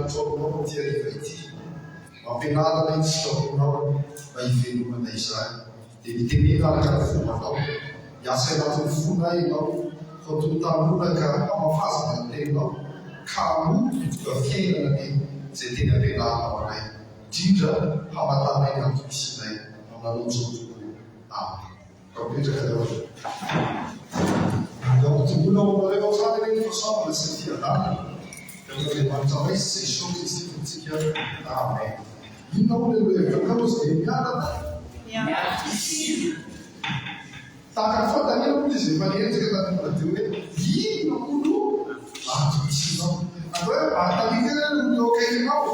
atsoanao ty ariva ity ampianarana ity sitaonao mba hivelomana izany dia mitenena araka ny fomanao hiasa anatin'ny fona ianao fa toy tanonaka amafazana ny tenanao ka motoka fiainana ny izay teny ampianaranao anay indrindra hamatana eny amin'ny misinay amanonjao tokoa amen. Kapetraka daholo. Mbola omareo zany regny fasamana sy fiadana Levanța se șoci se funciona. Amen. Din numele lui Dumnezeu să iară. Dacă ar fi dar nu puteți variante că dacă nu trebuie, din nu atunci nu. Agora a liga no que é mal,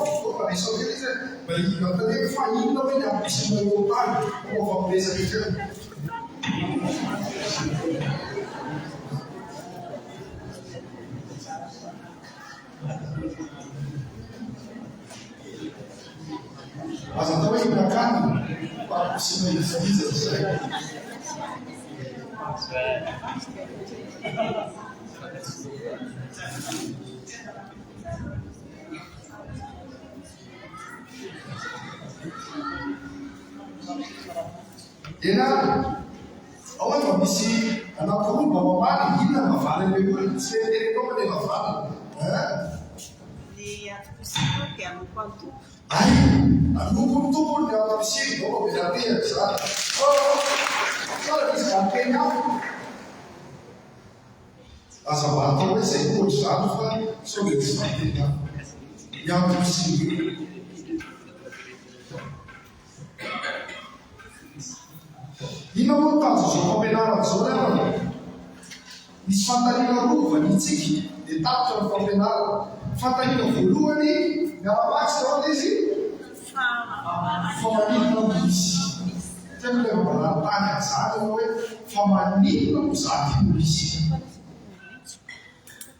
a pessoa que diz, mas eu também faço não vai dar para cima do pai, como vamos ver aqui. Mas então aí na carne, para cima das visas, Ena, aonde vai se ana como mamãe ainda não fala nem o se ele como ele não fala, E é possível que no quanto ai, não como tu por não é possível, como já tinha, sabe? Olha isso, já tem não. As abatas vai ser forçado sobre isso, né? E é possível. E não vou caso, só combinar a soberana. Mis fantalina ruva, ni tsiki, de tapto no combinar, fantalina volua ali, ela bate onde esse? Famanina não diz. Tem que lembrar, tá cansado, não é? Famanina não sabe isso.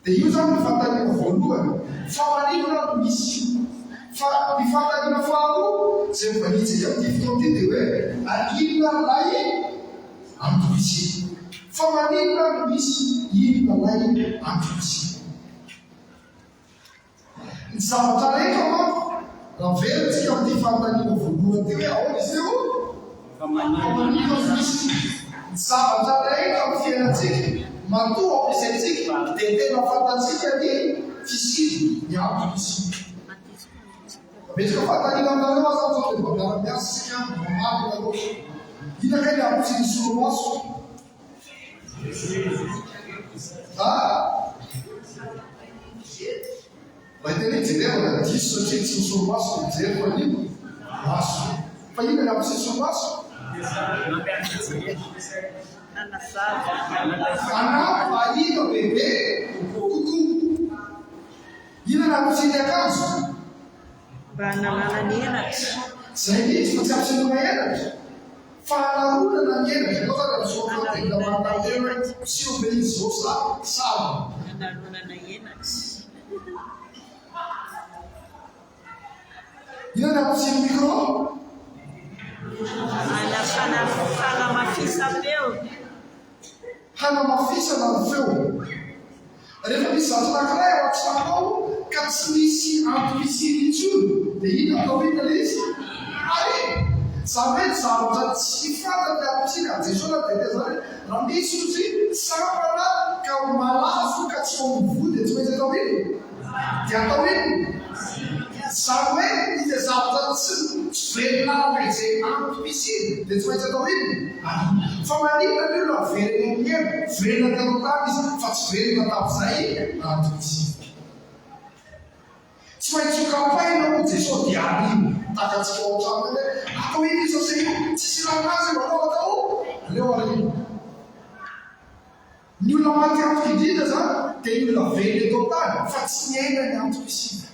De usando fantalina volua, famanina não diz. Di fantalina falo, sempre dice che ti fronte deve arriva là antuci. Famanina bis ina là antuci. Sabatare come la verde che ti fantalina volua deve onde seu? Famanina bis. Sabatare come ti era zecchi. Ma tu ho presente che te la fantasia di fisici, di antuci. Vezi că fata din am dat asta tot de dar mi-a să normal de loc. Din care am pus în surmasul. Da? Vai ter que dizer, olha, isso tinha que ser surmasul, dizer para mim. Nossa. Pai, ele am pus în surmasul. Ana, aí do bebê, cucu. Ele am pus de acasă. Banananianas. Sehingga macam semuanya Falauna na niena, kalau ada sesuatu yang tidak mantap, siu beli sosa sama. Banananianas. Ini ada musim mikro. Anak fala mafisa meu. Hana mafisa na feu. Ada yang bisa tak kaya waktu tahu katsmisi antuisi itu. Jadi kalau kita lihat, hari sampai sahabat sifat dan pisina, sesuatu yang tidak nanti suci sampai kau malah suka sombu itu macam tahu ini, jangan tahu ini. Sampai kita sahabat sebenar macam antuisi itu macam tahu ini. Family kan dulu ferenya, ferenya kalau tak fast ferenya tak saya antuisi. Semua capai não deixou de abrir, tá com as fotos, né? Aku ini sosial, sisilah nasi baru tahu, lewat ini. Nula mati aku tidak sah, tapi nula vele total, fascinnya yang tu isi.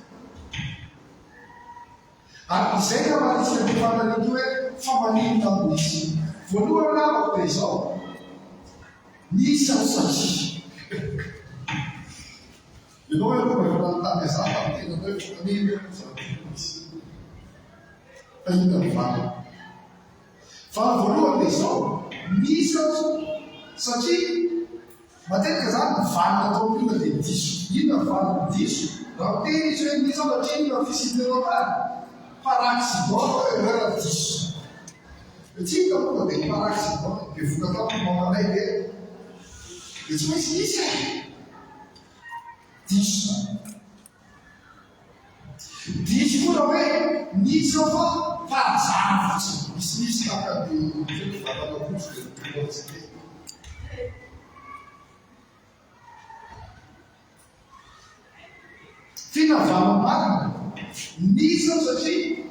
Aku saya kemarin sedang pada itu family tahu isi. Volua lama pesau, ni sausage. E não é como eu não está exatamente no meu caminho, ainda não fala. Fala volua pessoal, missas, só que mas tem que casar fala tão prima de disso. inona va diso raha teny izy hoe nisy satria inona fisitreo tany paraxidon raha diso tsika moa dia paraxidon dia voka tamin'ny mamanay dia tsy maintsy nisy diso diso koa raha hoe nisy ao fa farazana fotsiny misy taka dia vatanakoso dia tsy finavana-marina nisy ao satria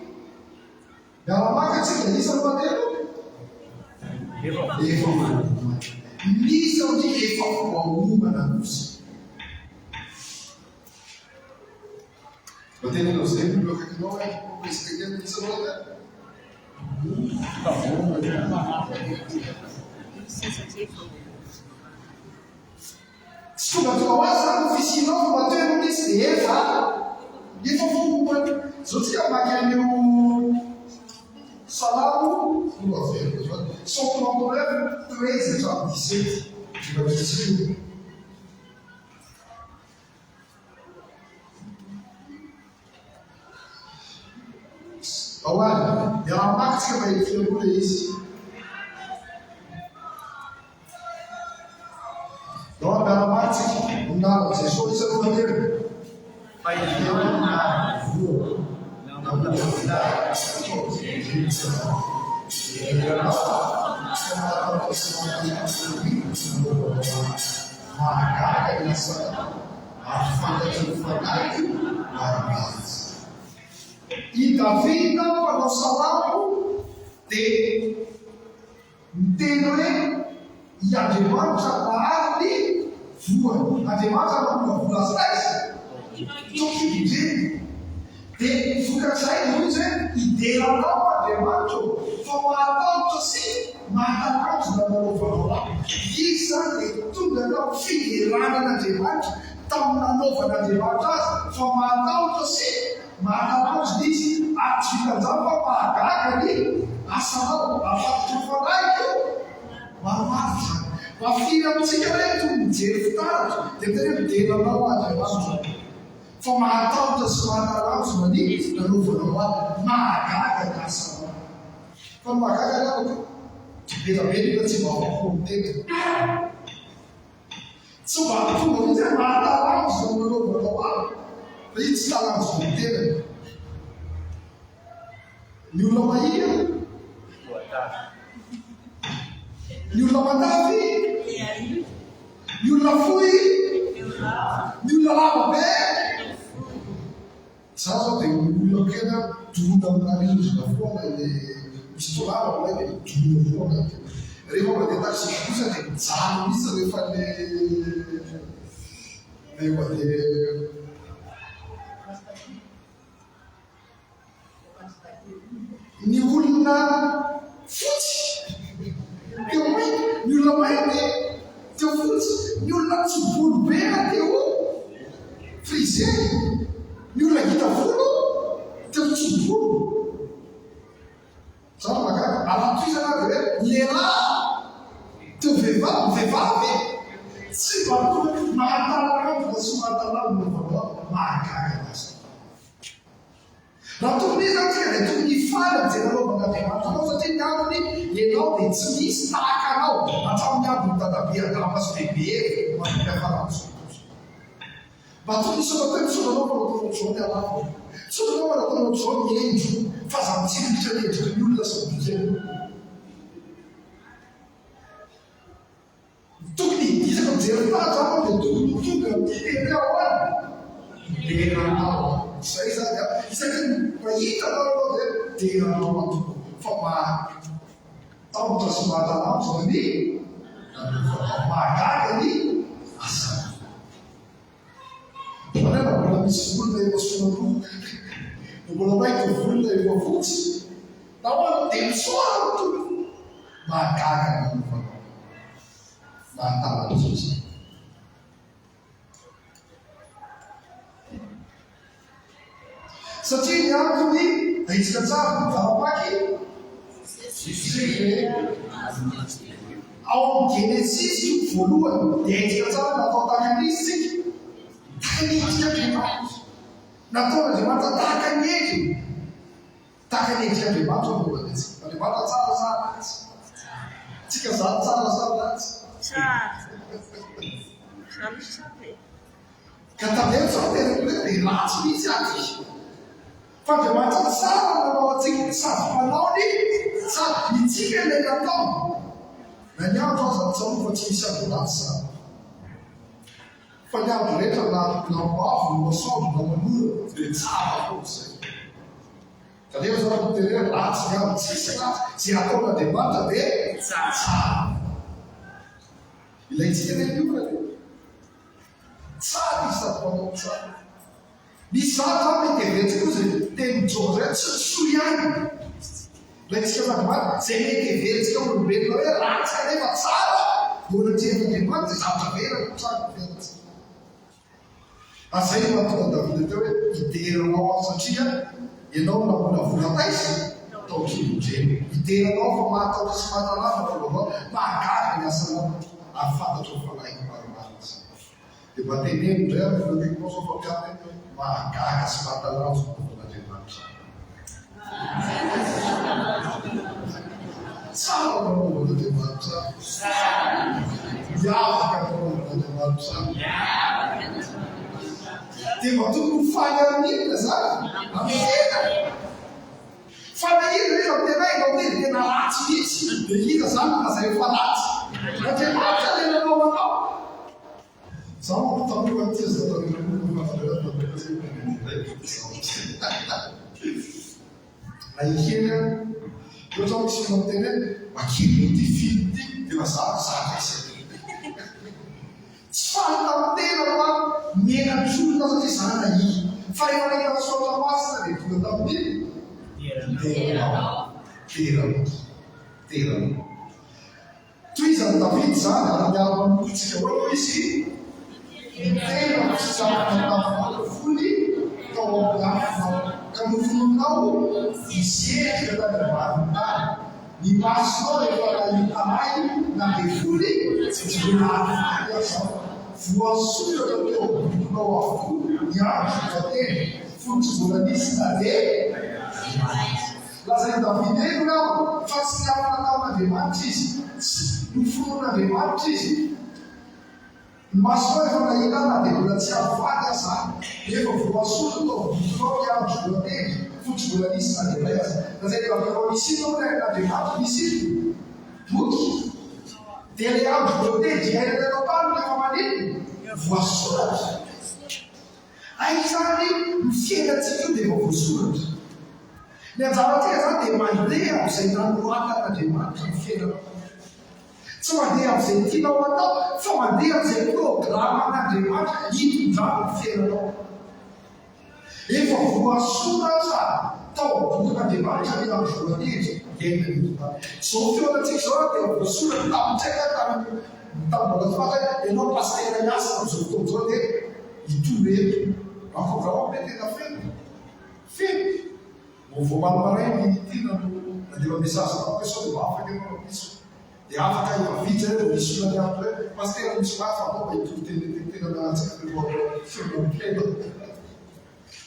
miara-maka tsika nisy ao matelo efa manoma nisy ao ny efa voaomana nosy matena anao zay milokaikinao presiteken nisy ao tsy tonga tonga ho azy zany fisinao fa mateno nisy dia efa voomana zao tsika maky an'io salamo son 39 13 hatramin'ny 17 divatsitsika ao any miara-maky tsika mahitiakoa le izy ao miara-maky tsika nara jesosy isy alohatelo fahiana voa mahagaga isa ary fantatry marinazy i Davida mpanao salamo dia miteny hoe i Andriamanitra mahary voany Andriamanitra manova vola azy tokidreny dia vokatrizay noho izy hoe ideranao Andriamanitra fa mahatahotra sy mahatahotra nanaovanao izy zany dia tonga anao fideranan'Andriamanitra tamin'ny nanaovan'Andriamanitra azy fa mahatahotra sy mahatahotra izy ary tsy vitanjany fa mahagaga ny asanao afatotry fanaiko maromaro zany mafiry amintsika hoe toy mijery fitaratra dia tena mideranao Andriamanitra fa mahatahotra sy mahatahotra ny nanaovanao azy mahagaga ny asanao fa mahagaga ny belabe tsy mba vakomitena tsy mba tonga mihitsy hoe mahatahotra ny nanaovanao azy fa izy tsy talanjo mitena ny olona mahia ny olona matavy ny olona fohy ny olona lavabe za zao dia olona kena dona amin'arindrina foana le misy tolava olay dia dona foana rehefa mandeha taxi kosa dia mijano misy rehefa rehefa dia ny olona fotsy teo mainty ny olona mainty teo fotsy ny olona tsy volobena teo frisé ny olona hita volo teo tsy volo zany mahagaga alatoizana azy hoe lehilahy teo vehivavy tsy vato mahatalanana sy mahatalanana vaovao mahagaga azy raha tokony izy zany tsika dia tokony ifaly amin'izay nanaovan'Andriamanitra anao satria ny antony ianao dia tsy misy tahaka anao hatramin'ny ambony dadabe adamaso bebe mampiafaranoso mba tokony isorateo misotranao manataonao zao ny alavo misotranao manataonao zao ny endro fa za mitsiritra ny endriky ny olona sy mibizeny tokony hidisaka mijery fitaratra anao dia tokony tonga miteny ao any leranao zay zany isaky mahita anao dia deranao atoko fa mahatahotra sy mahatalanjona ny mahagaga ny asana manana mbola misy volona efa sonako mbola maiko volona efa fotsy na hoano dia misoara tompoko mahagaga ny anaovanao mahatalanjona izy satria ny antony ahitsika tsara mivarapaky ao amin'ny Genesis voalohany dia ahitsika tsara natao takan'izy tsika Andriamanitra. Nataon'Andriamanitra tahaka ny endriny. Tahaka ny endrik'Andriamanitra ao anaovana antsika. Andriamanitra tsara sa ratsy? Tsika zany tsara sa ratsy? Ka tavela sa tena dia ratsy mihitsy aty. Fa Andriamanitra tsara nanao antsika sady manaony sady itsika ilay natao. Na ny andro aza mitsaho fa tsy misy andro ratsy sady. Fa ny andro rehetra na mavo, na masoandro, na manora dia tsara foana izay. Kanefa zao raha tenena ratsy ny andro tsisy ratsy, izay ataon'Andriamanitra dia tsara. Ilayntsika ilay miora dia tsara izy sady manao tsara. Misy zany zao mety heveritsika koa izay teny Jôba zay tsy soa ihany. Ilayntsika zandrimanitra izay mety heveritsika olombelona hoe ratsy kanefa tsara. Mbola tsy Andriamanitra izay zavatra verana tsara veritsika. Azay mahatonga Davida teo hoe hideranao aho satria ianao namona vola-taisy tao kilondreny. Hideranao fa mahatahotra sy mahatalava vaovao mahagaga ny asanao ary fantatro ny fanahy maromaro izay. Dia mba teneno indray amin'ny volantekinao zao fampiany mahagaga sy mahatalava ny von'Andriamanitra. Tsara nanaovan'Andriamanitra. Miavaka nanaovan'Andriamanitra. Dia mba tokony faly amin'inona zany? Amin'ny tena. Fa na ina rehefa tena ianao tena tena ratsy mihitsy, dia ina zany mazay efa ratsy. Andriamanitra ilay nanao anao. Zaho mampitanora an'ity zao Aikely eo zao misy manao tena hoe makely ity film ity dia mazava isa. Tsy faly tamin-tena fa miaina ny solona satria zany na i. Fa rehefa nahita soatra masina dia tonga tamin'iny. Teranao. Toy izany David zany ary miaro manolotsika hoe izy tena fisafiana tamin'ny fony tao amin'ny ka nofononao isetrika tany ny masonao rehefa nahitanay na dia fony tsy volanany azao. Voasoratra teo bokonao avokoa ny andro vateny fony tsy vola nisy na dia lazay Davida eny nao fa tsy niafana taon'Andriamanitra izy, tsy nofonon'Andriamanitra izy. Ny masonao efa nahita na dia mbola tsy avoady aza efa voasoratra tao bokonao ny andro voateny fony tsy vola nisy na dia ilay aza. Lazay Davida misy inao n'Andriamanitra misy iny boky. Dia ilay andro voateny dia ilainao tany rehefa manino voasoratra. Zany ny fiainantsika io dia efa voasoratra. Ny anjara-tsika zany dia mandeha amin'izay nanoratan'Andriamanitra ny fiainanao. Tsy mandeha amin'izay tianao atao, fa mandeha amin'izay programan'Andriamanitra hitondrany ny fiainanao. Efa voasoratra tao bokon'Andriamanitra ny andro voateny zao feonantsika zao dia voasoratra tamin'ntsika tamin'ny mbola fata ianao pastera miasa amin'izao fotoana zao dia hitoreto. Raha mety tena feno. Vao malomarainy tina nandeha mesazy tamiko sao dia afaka ianao misy. Dia afaka hiavidy zay misy olona mianto hoe pastera misy mafa anao mba hitoro tena miantsika feonamplena.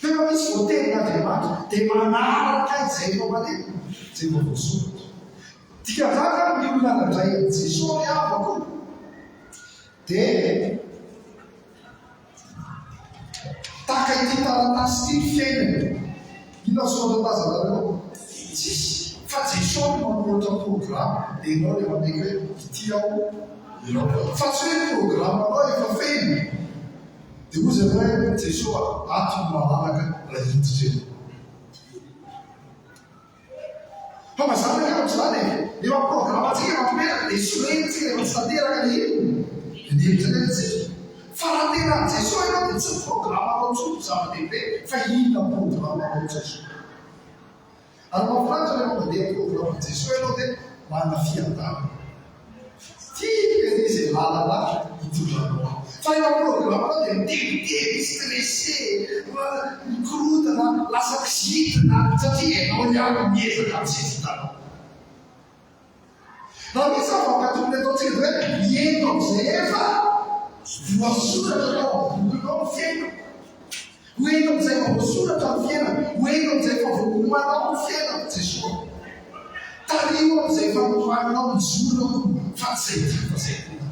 Tena misy voatenin'Andriamanitra dia manaraka izay efa maneno izay efa voasoratra. Dikan'izany ny olona nandray Jesosy miavaka dia tahaka ity taratasy ity fiainana. Inona soratazanareo? Tsisy. Fa Jesosy manolotra programa dia ianao rehefa meka hoe ity aho ianao. Fa tsy hoe programanao efa feno. Dia ozy hoe Jesosy atony malalaka raha hiditra. Fa mazava ny andro zany efa programantsika efa mena dia sorentsika efa tsy tanteraka ny ino. Dia hiditra fa raha tena Jesosy ianao dia tsy programanao tsony zava-dehibe fa inona programanao Jesosy. Ary mahafinaritra rehefa mandeha programa Jesosy ianao dia manana fiadanana. Tia izay lalana hitondranao. Fa rehefa programanao dia mitebiteby, stressé, mikorotana, lasa kizitina satria ianao ihany miezaka amin'izay vitanao. Raha misy zava-katokony ataontsika dia hoe miento amin'izay efa voasoratra tao bokonao ny fiainana. hoento amin'izay fa voasoratra ny fiainana, hoento amin'izay fa voanomanao ny fiainana Jesosy. Tario amin'izay fa nomanao ny zorako fa tsy izay tia fa izay tia.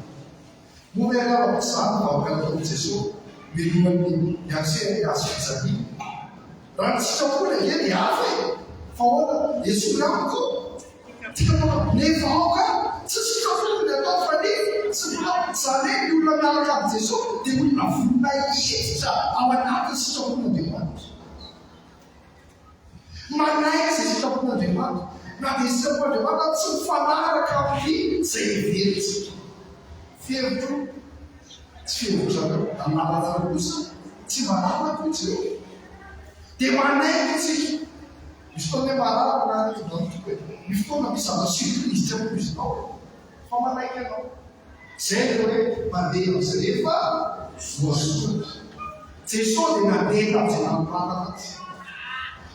Moa miarahaba izany vahoakanataon' Jesosy milohan'ny miantsena azo fijaliana. Raha ny sitrapoana kely hafa e, fa hoana Jesosy amiko tika ny vahoaka tsy sitrapoana ny atao fa nefa tsy mbola zany ny olona miaraka amin'ny Jesosy dia olona vonona hiditra ao anatin'ny sitrapon'Andriamanitra. Manaiky izay sitrapon'Andriamanitra. Na dia sitrapon'Andriamanitra tsy mifanaraka amin'ny izay heveritsika. Fihevitro tsy fihevitro analana kosa tsy manaraka kosa eo. Dia manaiky tsika. Misy fotoana mararaka na tokoe. Misy fotoana misy zava surprise tsy ampoizinao. Fa manaiky ianao. Zay dia hoe mandeha amin'izay rehefa voasoratra. Jesosy dia nandeha tamin'izay nanompanana azy.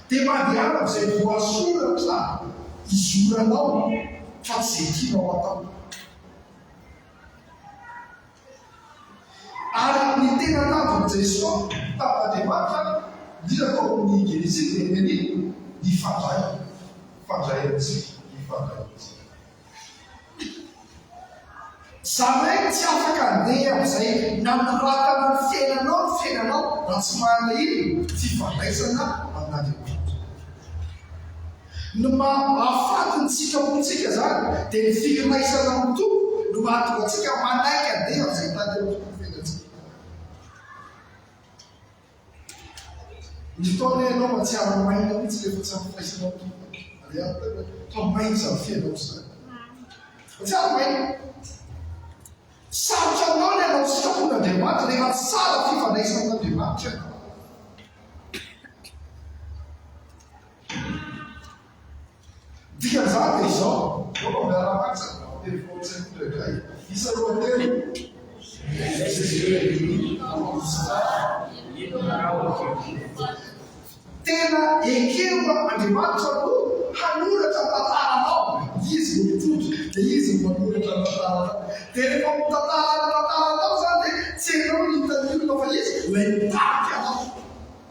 Dia mandehana amin'izay voasoratra izoranao fa tsy izay tianao atao. Ary ny tena tanjon'i Jesosy tamin'Andriamanitra indrindra tao amin'ny Genesika dia ny fandray. Fandrayantsika, ny fandrayantsika. Zany hoe tsy afaka handeha amin'izay nanoratana ny fiainanao raha tsy manana ino fifandraisana amin'Andriamanitra. No mahafaty ny sitrapontsika zany dia ny firaisana amin'ny Tompo no mahatonga antsika manaiky handeha amin'izay tany amin'ny fiainantsika. Ny fotoana ianao mahatsiaro maina mihitsy rehefa tsy ampifaisana amin'ny Tompo. Fa maina izany fiainao izany. Mahatsiaro maina. Sarotra anao ny anao sitrapon'Andriamanitra rehefa tsara fifandraisana amin'Andriamanitra ianao. Dikan'izany dia izao, miara-maka zany telefaonitsay ndraindray. Isa lohateny tena ekeo Andriamanitra no hanoratra tantaranao. Izy no mitondro, dia izy no manoratra tantaranao. Dia rehefa tantaranao zany dia tsy hainao ny hitan'olona fa izy ilay mitariky anao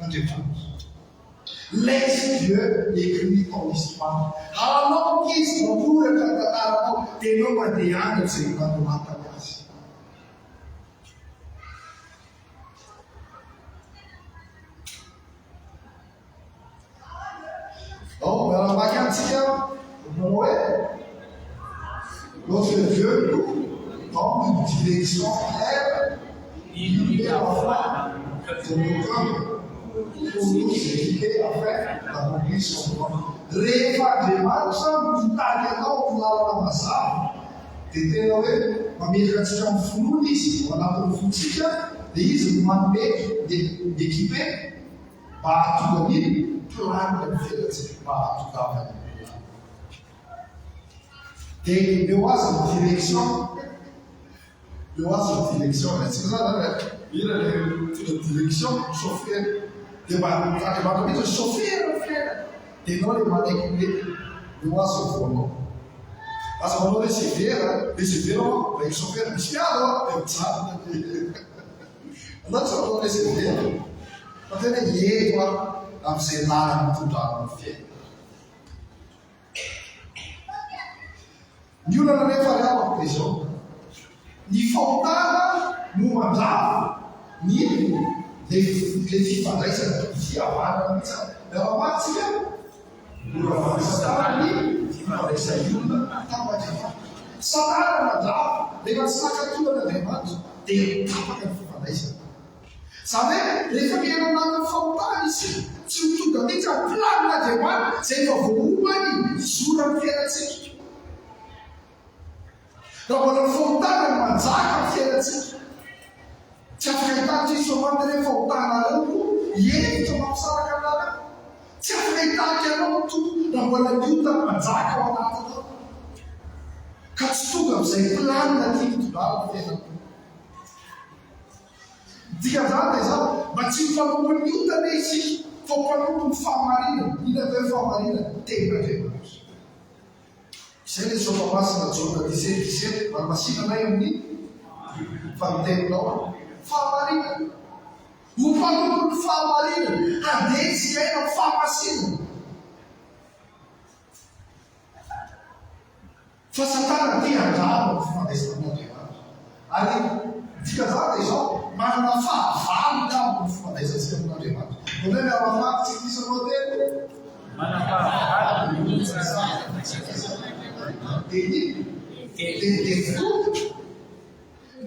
Andriamanitra. Laisse Dieu écrire ton histoire. Alors izy manoratra tantaranao dia ianao mandeha any amin'izay nanoratany azy. Donc, miara-maky antsika Noé, lorsque Dieu nous donne une direction claire, il est enfin de nos cœurs pour nous équiper afin d'accomplir son plan. Rehefa Andriamanitra mitady anao amin'ny lalana mazava dia tena hoe mamerika antsika amin'ny finoana izy ao anatin'ny fontsika dia izy no manome équipe mba hahatonga ny planina ny fiainantsika mba hahatongavana ny plan. Dia eo azy ny direction. Eo azy ny direction. Antsika zany ina le direction chauffeur. Dia mba Andriamanitra mihitsy chauffeur ny fiainana. Dia ianao le manaiky eo azy ny voanao. Asa manao le severa mba chauffeur misy miaro dia mijanona. Anao tsy manao le severa. Fa tena hiento amin'izay lalana mitondrana ny fiainana. Ny olana rehefa riavako dia izao. Ny fahotana no mandrava ny le fifandraisana fihavanana mihitsy. Miara-matsika mora ny fifandraisana olona tamin'Andriamanitra. Satana mandrava rehefa tsy nakatolan'Andriamanitra dia tapaka ny fifandraisana. Zany hoe rehefa miaina anatin'ny fahotana izy tsy mitonga mihitsy amin'ny planin'Andriamanitra izay efa voalohany izora ny fiainantsika. Raha mbola ny fahotana no manjaka ny fiainantsika, tsy afaka hitanitra izy somanty rehefa fahotana reo hevitra mampisaraka anareo. Tsy afaka hitanitra ianao ny Tompo raha mbola miotana manjaka ao anatinao. Ka tsy tonga amin'izay planina tiany tondrana ny fiainana. Dikan'izany dia izany mba tsy mifanompo ny otana isika fa mpanompo ny fahamarinana. Inona ve fahamarinana? Tenin'Andriamanitra. Izay le somamasina Jona 17:17 mba masinanay amin'ny fanoteninao fahamarinana. ho mpanompono fahamarinana handeha tsy aina ny fahamasinana. Fa Satana tia andrama ny fifandraisana amin'Andriamanitra. Ary fikazana izao manana fahavalona amin'ny fifandraisantsika amin'Andriamanitra. Ohatry hoe miaramafaty tsy misy anao tena.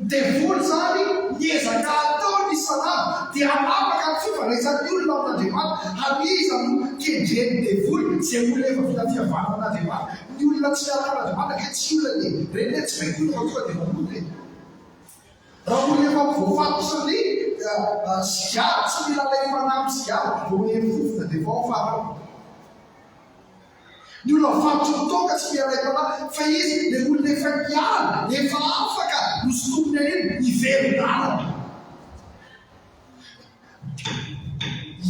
Devoly zany niezaka ataony isan'andro dia anapaka ny fifandraisan'ny olona amin'Andriamanitra. Ary iza no kendreny devoly izay olona efa vita fihavanana an'Andriamanitra. Ny olona tsy miaraka an'Andriamanitra ke tsy olona ny reny tsy mainky olona tonga dia mamono reny. Raha olona efa voafatosany sigara tsy mila ilay fanampy sigara vao hery fofona dia vao farana. Ny olona mifatotra toka tsy mialaitana fa izy le olona efa miala efa afaka nosotomony eny iveron-dalana.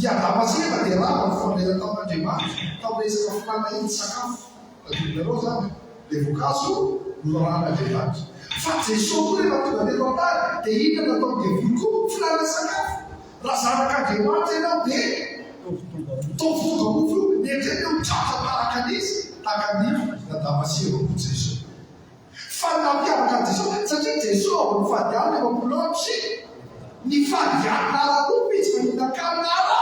Iadamaseva dia raha ny fifandraisana tamin'Andriamanitra tamin'ny resaka fifanahiny sakafo. Tadidinareo zany le voankazo noran'Andriamanitra. Fa Jesosy koa rehefa tonga teto an-tany dia inona natao devoly koa fihinana sakafo. Raha zanak'Andriamanitra ianao dia tovongamofo netreny mitratra taraka an'izy tahaka ny Damaseo Jesosy. Fa nampiavaka Jesosy satria Jesosy ao amin'ny fadiana efa mpilaotry ny fadiana araroa izy fa nitan-kanina ara.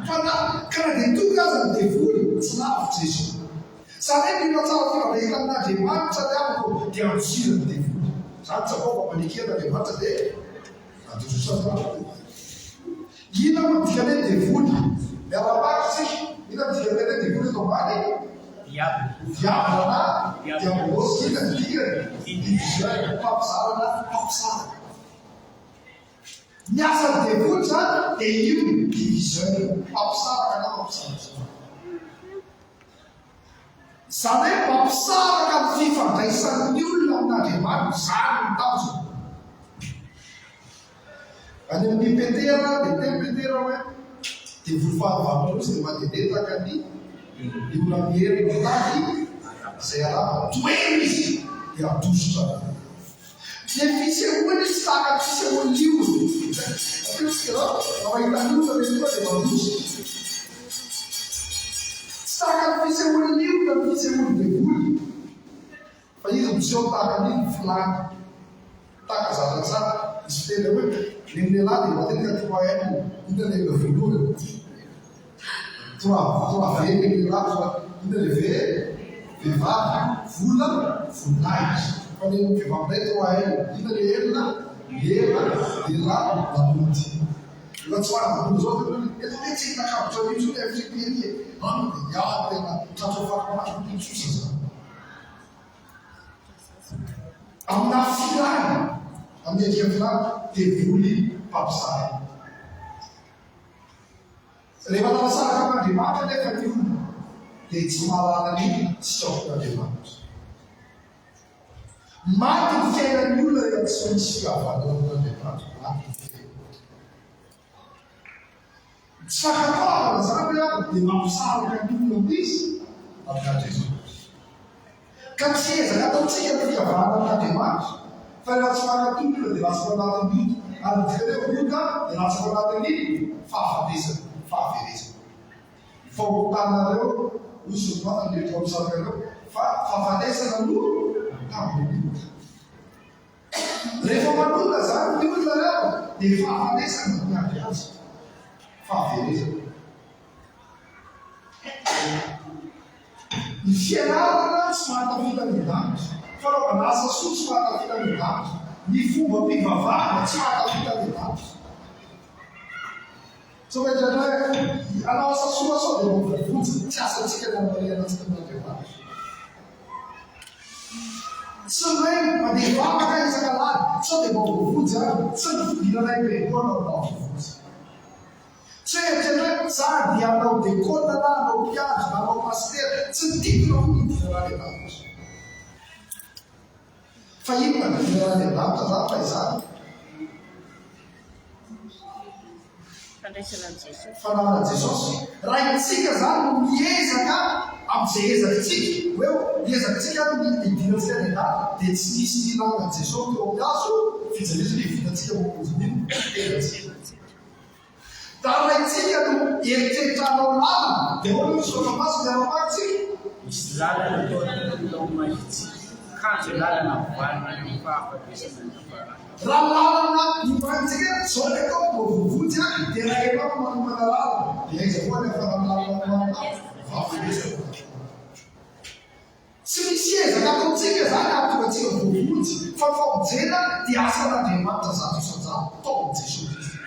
Fa na karaha dia tonga aza ny devoly tsy lavo Jesosy. Zany hoe mila tsara fifandraisana amin'Andriamanitra ny amiko dia amosira ny devoly. Zany tsy akao mamanekena Andriamanitra dia adososana. Ina moa dikany hoe devoly miarapakitsy ina dikany hoe devoly eto ambany diavana diabolosy ina dikany division mpampisarana mpampisarana. Ny asan'ny devoly zany dia io division mpampisaraka na mpampisaraka. Zany hoe mampisaraka ny fifandraisan'ny olona amin'Andriamanitra zany ny tanjona. Any amin'ny Petera dia teny Petera hoe devoly fahavalon'olozy dia mandehandeha tahaka ny olona mihery ny taky izay araba toero izy dia adosotra. Ny fisehoany tsy tahaka ny fisehoan'ny liona. Mahita ny olona le tonga dia madoso. Tahaka ny fisehoan'ny liona ny fisehoan'ny devoly. Fa izy miseho tahaka ny filany. Tahaka zazazana. Izy tena hoe ny lehilahy dia matetika tia haino hita le voalohany. Tia very ny lehilahy hita le vehivavy vola volahy. Fa ny vehivavy iray tia haino hita le elona lehilahy lamody. Efa tsy hoarina zao dia eto hoe tsy hitakabitra mihitsy hoe fipierie. Ano dia iaho tena tratra fatimanaty ny tsosa zany. Amina filany amin'ny endrika filany devoly mpampisary. Rehefa tanasaraka amin'Andriamanitra nefa ny olona dia tsy mahalala ny tsofon'Andriamanitra. Maty ny fiainan'ny olona rehefa tsy misy fihavanana amin'Andriamanitra. Maty ny fiainana. Tsy fakatavana zany aho dia mampisaraka ny olona misy amin'Andriamanitra. Ka tsy ezaka ataontsika ny fihavanana amin'Andriamanitra. Fa rehefa tsy mankatolona dia lasa anatin'ny ody. Ary dikany hoe ody dia lasa anatin'ny fahafatesana, fahaverezana. Fahotanareo osy matany lehitrao amin'sakareo fa fahafatesana no tamin'ny ody. Rehefa manolona zany ny olona reo dia fahafatesana no miandry azy. Fahaverezana. Ny fianarana tsy mahatafita ny danitra. Fanaovana asa soa tsy mahatafita ny danitra. Ny fomba mpivavahana tsy mahatafita ny danitra. Tsy maintsy hoe anao asa soa sao dia mavonjy tsy asantsika ny amarianantsika amin'Andriamanitra. Tsy hoe mandeha vavaka isan-kalany sao dia mavonjy ary tsy nividiranay bekoana ao mavonjy. Tsy hoe za dia anao dekona na anao mpiandry na anao pastera tsy nititona ho nidiranany an-davitra. Fa inona ny diranany an-davitra zany fa izany? Fananana Jesosy. Raha itsika zany no miezaka amin'izay ezakitsika hoe miezakitsika ny idinantsika ny an-davitra dia tsy misy nihinanana Jesosy teo amin'ny azo fijanetsy ny vitantsika mokonjy ny tenatsika. raha itsika no eritreritrana ao lalana dia hoana ny sotra maso miaramatsika misy lalana atao mahitsy kanjo lalana mivalina ny fahafatesana ny farana raha lalana imantsika zao le atao vovovotsy any dia raha enao manomana lalana dia iza koa nefa lalana fahafatesana tsy misy ezaka ataontsika zany ahatonga antsika vovovotsy fa famonjena dia asan'Andriamanitra zato isan-jato taon'i Jesosy Kristy.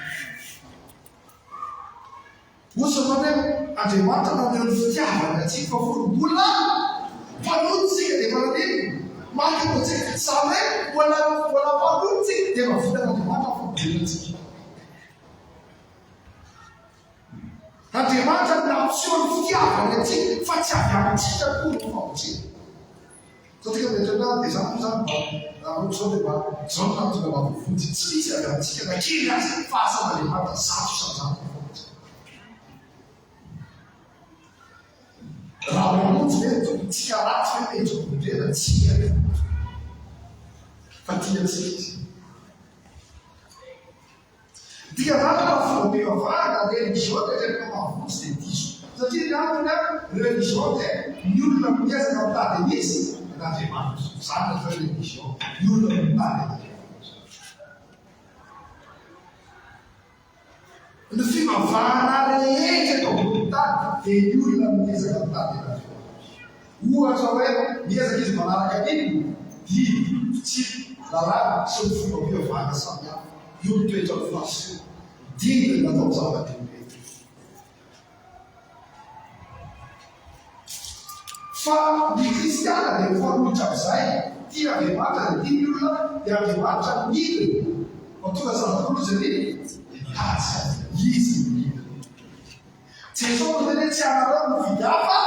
Osy manao Andriamanitra naneo ny fitiavana antsika fa volombola fanotsika dia mananeny mahatongatsika samy hoe mbola fanotsika dia mahavitan'Andriamanitra famonjenantsika. Andriamanitra nampiseho ny fitiavana antsika fa tsy avy amintsika koa no famonjena. Satria metrana dia zany zany ohatr'izao dia zao no natonga mahavovotsy tsy misy avy amintsika na kely azy fa asan'Andriamanitra zato isan-jato famonjena. Raha mamonjy hoe tsika ratsy hoe mendrikondrena tsika fa tiantsika izy. Dia zany raha fomba-pivavahana religion dia rehefa mahavotsy dia diso. Satria ny antony religion dia ny olona miezaka mitady misy n'Andriamanitra. Zany na religion, ny olona mitady. Ny fivavahana rehetra eto ambony tany dia ny olona miezaka mitady n'Andriamanitra. Ohatra hoe miezaka izy manaraka iny dia tsy lalàna sy ny fomba-pivavahana samihafa. Io ny toetra ny fahasoa dinginy natao zava-dehibe. Fa ny kristiana dia mifanolotra amin'izay tia Andriamanitra dia tia ny olona dia Andriamanitra midina. Fa tonga zava-kolozany mihatsy izy midina. Jesosy hoe tsy anareo mividy hafa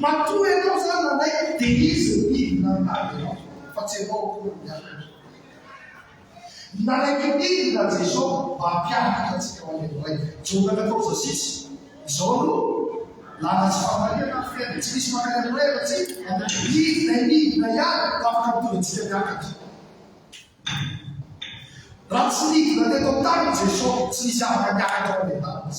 matoa ianao zany nanay dia izy midina amin'Andriamanitra fa tsy ianao koa miakatra. Nanaiky midina Jesosy mampianatra antsika ho an'ny ray. Jona 14:6 izao no lana tsy fahamariana ny fiainana tsy misy makany amin'ny ray fa tsy midina ihany afaka mitovy antsika miakatra. Raha tsy midina teto amin'ny tany Jesosy tsy misy afaka miakatra ho an'ny tany.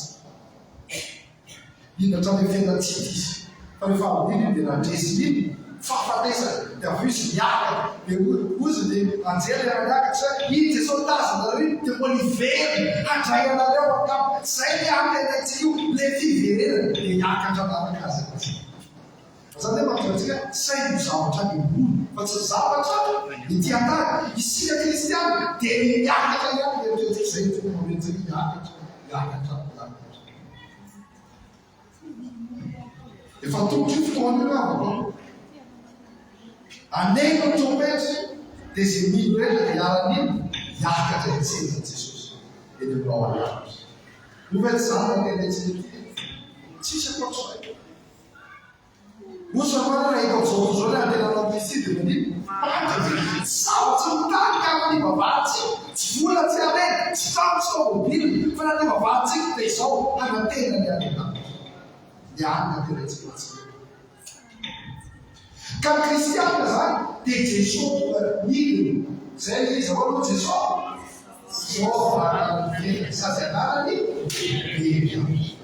Midina hatramin'ny fiainana tsy diso fa rehefa amin'iny dia nandresy iny fahafatesana dia avy izy miakatra dia ozy dia anjely miakatra iny Jesosy tazanareo iny dia mbola ivery handray anareo angamba zay ny ampianaitsika io le fiverena dia hiakatra anaraka azy azy. Zany hoe mahatongatsika sainy ny zavatra ambony fa tsy zavatra ny tiatany. Isika kristiana dia miakatra ihany dia toetrika zay tena mamentsika miakatra. Efa tokotry fotoana io avako. Anengo ny trompetra dia izay mino rehetra dia hiara-nino hiakatra itsena Jesosy eny amin'ny ao an-danitra. Novely zany anenetsika ity tsisy akoatr'izay. Osy raha hitao zao le antenanao misy dia manino zavatsy mitanika amin'ny vavatsy tsy vola tsy arena tsy trano tsy tômôbily fa na ny vavatsika dia izao hanantena ny Andriamanitra. Nianina tenantsika atsika. Ka ny kristiana zany dia Jesosy midina. Zay izy ahoana Jesosy zao sady anarany bebe.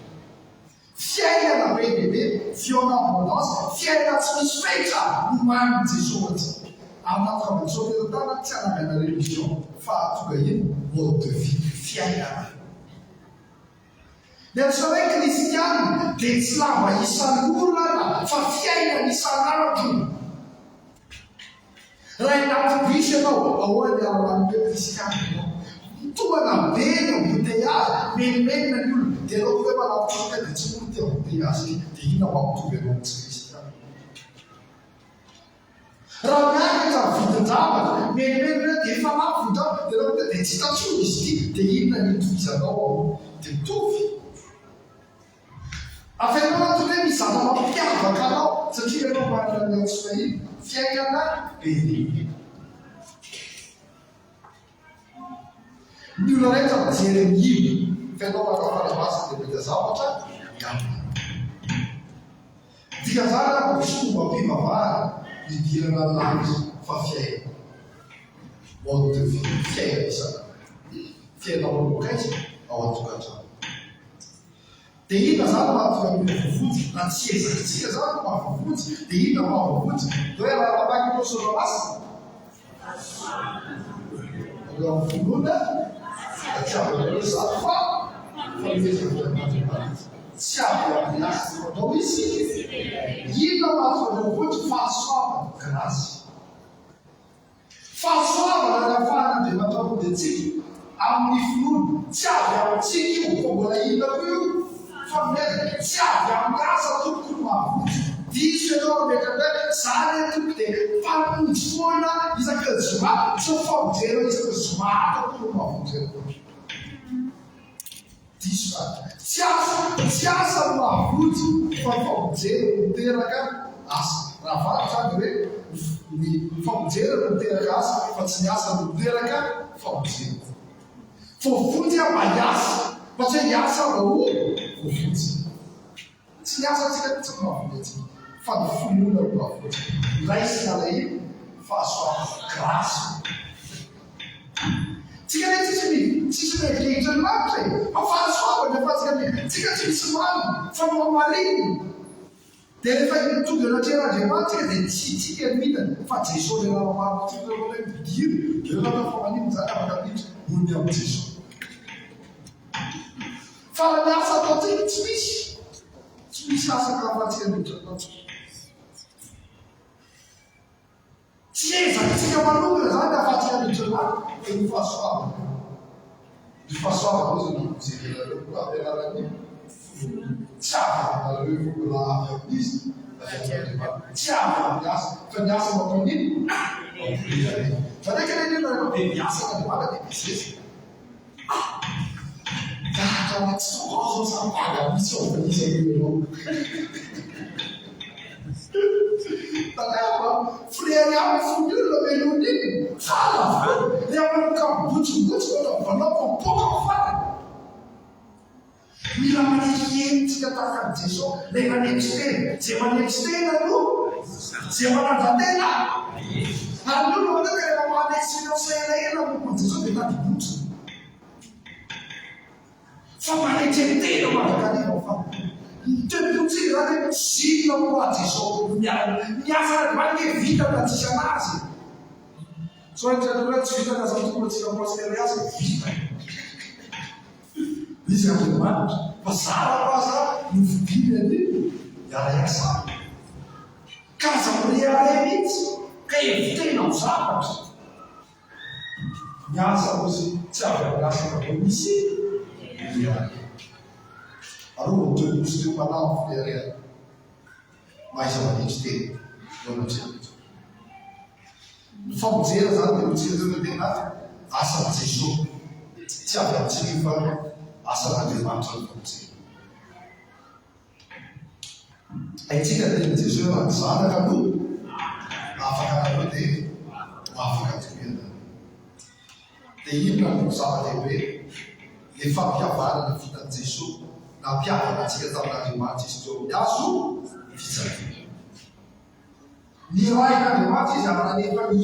Fiainana be bebe, fiona abondance, fiainana tsy misy fetra no maniny Jesosy. Amin'ny amin'izao teto tana tsy hanangana religion fa tonga ino mode de vie fiainana. Ny antsoina hoe kristiana dia tsy lamba isan'olona fa fiainana isan'andro. Raha inaty-bisy ianao ahoana ny alalan'ilay kristiana ianao. Toana be ny embouteillage menimenina ny olona dia anao hoe manapotsoka dia tsy molo ty embouteillage dia ina mampitovy anao tsy kristiana. Raha miakatra vidin-javatra menimenina dia efa mampivin-javatra dia anao dia tsy tatsony izy ity dia inona ny itovizanao dia mitovy. Afenao antony hoe mizana mampiavaka anao satria anao manana ny antsoina iny fiainana bebe. Ny olona rehetra mijery mihino fanaovana fanavasana dia mety zavatra miavaka. Dika zany misy fomba-pivavahana nidirana lanitra fa fiainana. Mode de vie fiainana isana. Fiainana ao aloha kaiza ao an-tokantrano. Dia inona zany mahatonga amin'ny vavovody na tsy ezakitsika zany mahavavody, dia inona mahavavody? Dia hoe raha tamakinao soramasina eo amin'ny vonoana tsy avy amin'ireo zany fa tsy avy amin'ny asa atao izy. Inona mahatonga vavody? Fahasoavana grasy. Fahasoavana ny ahafahan'Andriamanitra mody antsika amin'ny finoana tsy avy amintsika io fa mbola inona koa io fa mety tsy avy amin'ny asa tompoko no mahavody. Diso ianao rehetraretra zany tompo dia mpamonjy foana isaka zoma tsy famojera isaka zoma tompoko no mahavody eo. Diso zany tsy asa no mahavody fa famojera no miteraka asa. Raha vaky zany hoe ny famojera no miteraka asa fa tsy ny asa no miteraka famojera. Vavody aho mba hiasa fa tsy hoe hiasa mba ho vavody. Tsy ny asa tsika tsy mahavody atsika fa ny finoana no mahavody. Raisina ilay fahasoavana grasy. Tsika ne tsisy mivetrehitra ny lavitra e. Fahasoavana fa tsika tsy misy marina fa no marina. Dia rehefa tonga anatreh'Andriamanitra dia tsy tsika ny mitany fa Jesosy ilay raha tsika ilay midiry dia rehefa fa manino zany afaka miditra noho ny amin'ny Jesosy. Fa ny asa ataontsika tsy misy asa kafatsika miditra ataontsika. Tsy ezakitsika manokana zany ahafahantsika miditra anaty dia ny fahasoavana. Ny fahasoavana ozy ny mijerenareo koa ampianarany tsy avy aminareo mbola avy amin'izy tsy avy amin'ny asa fa ny asa natao nino fa ndraiky le nino rehefa be miasa n'Andriamanitra dia misesy kahaka tsy tokao zao sampaga misy ao vanisa eo tanàva frère amin'ny fon'olona melony iny fala le amanuka mibotsombotsy vanao kompoka fatana. Mila manentsika tahaka ny Jesosy, ilay manentsy tena, izay manentsy tena no izay mananja tena. Ary io no matetika rehefa manentsy ny asa elaela momba Jesosy dia tadibotsy. Fa manentsy ny tena mandrakariva fa mitoepotsika zany hoe zina moa Jesosy miasa manke vita na tsisy anazy. So hoe tsy vita na zany tokoa tsika moasika asa vita. Izy Andriamanitra fa zara aza novidiany iara-iasa ka zamoreare mihitsy ka evitena ho zavatra miasa ozy tsy avy amin'ny asa fa misy arova toeposy teo manao fiariana mahaiza manitsy tena eo anatrehatra. Ny famojera zany dia mitsika zao dia anaty asa ny Jesosy tsy avy amintsika fa asa n'Andriamanitra ny famojera. Haitsika dia Jesosy raha ny zanaka no afaka anareo dia afaka toerana. Dia inona no zava-dehibe le fampihavanana vitan'i Jesosy na mpihavana antsika tamin'Andriamanitra izy teo amin'ny azo fijaliana. Ny rain'Andriamanitra izy amananefa ny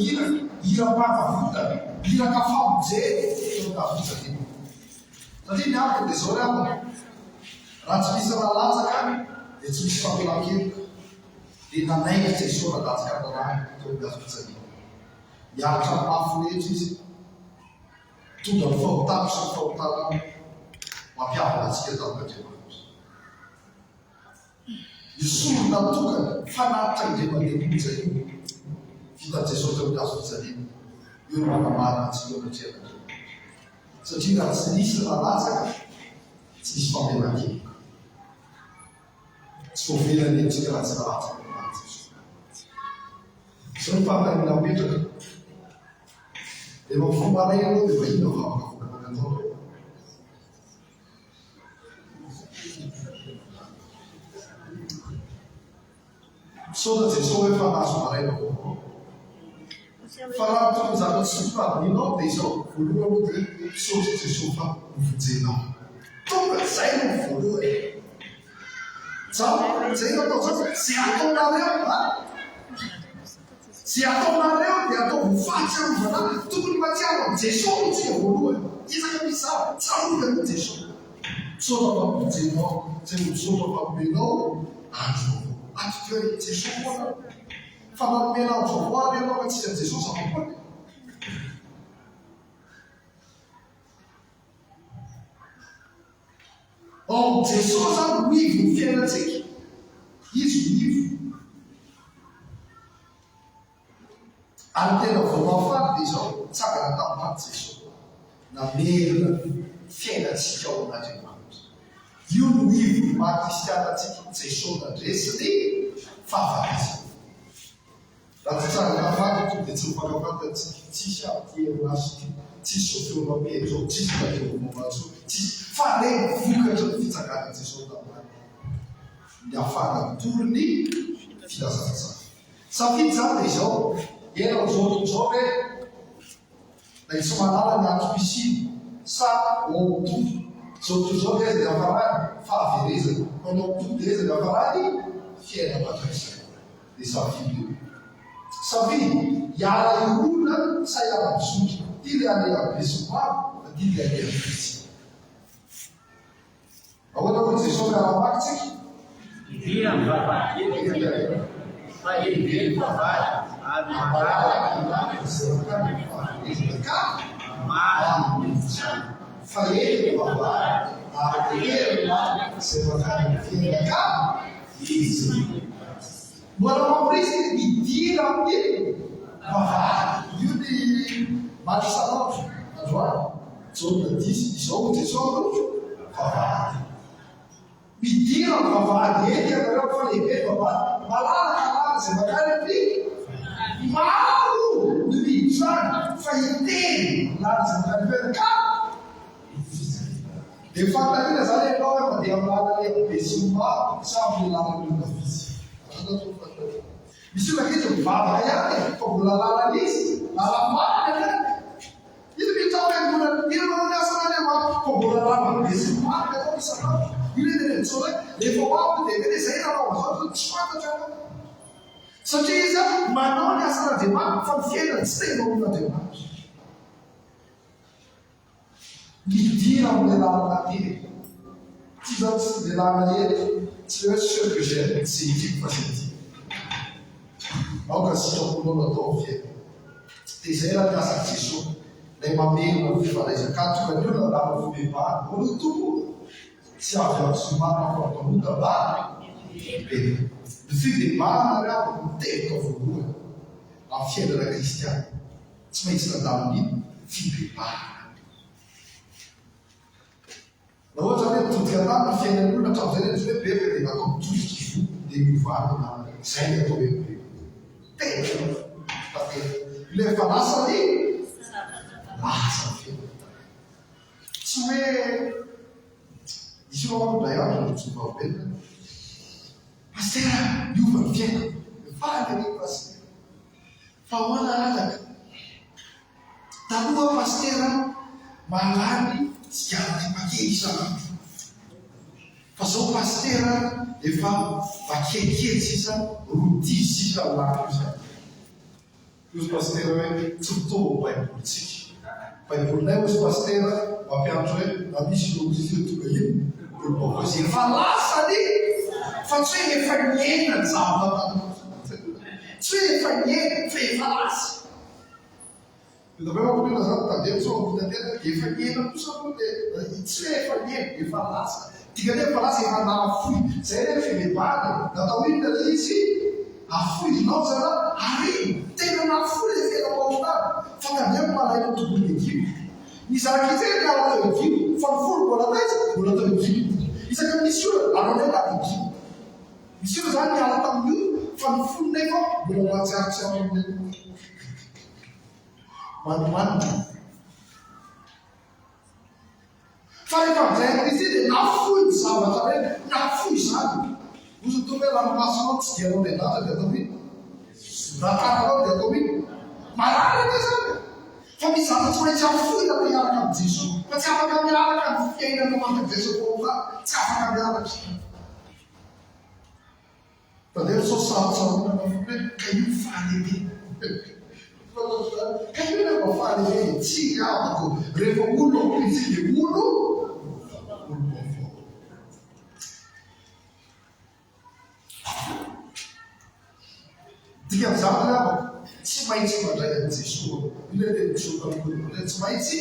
hiram-panavotana, hiraka famojera teo amin'ny fijaliana. Satria ny amiko dia zao reama raha tsy misy raha latsaka dia tsy misy fampilan-keloka dia nanainga Jesosy raha latsaka tanàna teo amin'ny azo fijaliana. Miaritra amin'ny mafy rehetra izy tonga ny fahotana sy ny fahotana mampiavana antsika tamin'Andriamanitra. Isolo natokana fanatitra indray mandeha monja io vita Jesosy teo amin'ny azo fijaliana io no manamarina antsika eo anatrehana. Satria raha tsy nisy raha latsaka tsy nisy famelan-keloka. Tsy voavelany antsika raha tsy latsaka zao ny fahatanina mipetraka dia mafomba ray anao dia vahina vavaka Soda Jesosy hoe fanazo maraina fa raha tokony zavatra tsy fifadianao dia izao voalohany aloha dia soda Jesosy fa novojenao. Tonga izay no voalohany. Zay no atao zao izay ataonareo Zay ataonareo dia atao fahatsiarovana tokony matsiaro amin'ny Jesosy mihitsy voalohany. Isaka misy zava tsaroana amin'ny Jesosy. Misaotra fampijenao, zay misaotra fampijenao andro ato teo Jesosy foana. Fa manomena andro voary ianao fa tsisy Jesosy avakoa. Ao Jesosy zany mivo ny fiainantsika. Izy mivo. Ary tena voamafary dia izao tsangana tamin'aty Jesosy. Namerina fiainantsika ao an'Andriamanitra. Io no mivo mahakristianantsika Jesosy nadresiny fahafatesana. Raha tsy tsangana faty dia tsy mifakafantatsika tsisy amin'ny herinasy tsisy zao feonapely zao tsisy kakeomamatso tsisy fa reny vokatra ny fitsangana Jesosy tamin'any. Ny afana torony filazantsara. Safidy zany dia izao. Ela zao zao hoe na tsy manala ny antom-pisiny sa ao tompo. Zao dia zay afarany fahaverezana. Manao tompo dia zay afarany fiainam-pahatraisana. Dia safidy io. Safidy hiala irona sa hiala mizotra. Ty le aleha besomaro, ty le aleha fitsy. Ahoana koa Jesosy miara-makitsika? Dia mivavaka fa lehibe ny vavahady ary mahalala fa ele vavahady ary herina izay makany fiainaka izy. Mbola mampirisy midira amin'ny vavahady. Io ny matisanandro androany. Jaona 10 izao Jesosy vavahady. Midira amin'ny vavahady eny ianareo fa lehibe vavahady. Malalaka izay makany amin'ny maro no miditra zany fa hiteny lala izay makany fiainaka. Dia fantanina zany ianao hoe mandeha amin'ny lala lehibe besomba sa amin'ny lala olona vitsy. Misy olona kely mivavaka ihany fa mbola lalana izy, lala marina ihany. Ito mitao hoe mbola ino ny asana any fa mbola lala besomba atao isanandro. Io le tena mitsoa hoe rehefa ho avy dia tena izay nanao azao tsy fantatra anao. Satria izy manao ny asan'Andriamanitra fa ny fiainany tsy tena olon'Andriamanitra. Midira amin'ny lalana teny. Tsy zao tsy dia lalana eto. Tsy hoe sûr que j'ai c'est équipe fa c'est dit. Ao ka sitraponao natao fiaina. Dia izay raha miasa Jesosy. Ilay mamelona ny fifalaizan-kanto ka ny olona raha mifibebahana. Olo tompo tsy avy amin'ny somary fa mpamonta ba be. Ny fibebahana raha miteny tao voalohany amin'ny fiainana kristiana. Tsy maintsy nadaminy fibebahana. Na ohatra hoe mitodika tamin'ny fiainan'ny olona hatramin'izay ny hoe bebe dia natao mitodika fo dia mivavaka izay ny atao hoe bebe. Tena ilay efa lasany lasa fiainana. Tsy hoe izy io ao ndray andro no tsy mivavabelona. Pastera miova ny fiainana. Mifaly ny pastera. Fa ahoana lalaka? Taloha pastera malany ziarany makely isanandro. Fa zao pastera efa makelikely sisa rodia sisa lany izany. Io pastera hoe tsy mitovy baibolitsika. Baibolinay ozy pastera mampianatra hoe na misy lodisy tonga ino olombakozy efa lasany fa tsy hoe efa niaina ny zava-tanana. Tsy hoe efa niaina fa efa lasa. Io davao mampiana zany tandeha sao ampitatena efa niaina kosa moa dia tsy hoe efa niaina efa lasa. Dikany efa lasa efa nahafoy. Zay hoe fibebahana natao inona ilay izy afoinao zana ary tena nahafoy ilay fiaina mahontany. Fa tandeha malaina tobony legioma. Ny zarak'izay ny ala tao legioma fa ny folo mbola taiza mbola tao legioma. Isaka misy olona anao tao legioma. Misy olona zany miala tamin'io fa ny folo nefa mbola mahatsiaritsy amin'ny manimanitra. Fa rehefa amin'izay Kristy dia nafoy ny zavatra hoe nafoy izany. Ozy toa hoe ranomasonao tsy dianao dia datra dia atao ino? Ratananao dia atao ino? Malalaka izany. Fa misy zavatra tsy maintsy afoy raha miaraka amin'ny Jesosy. Fa tsy afaka miaraka amin'ny fiainana manka Jesosy koa tsy afaka miaraka. Fa dia sao sarotsaroana hoe ka io fahalehibe. Ka io ne ho fare sì, revo uno, quindi uno dia mizaha tsy maintsy mandray an' Jesosy. Io le Jesosy tsy maintsy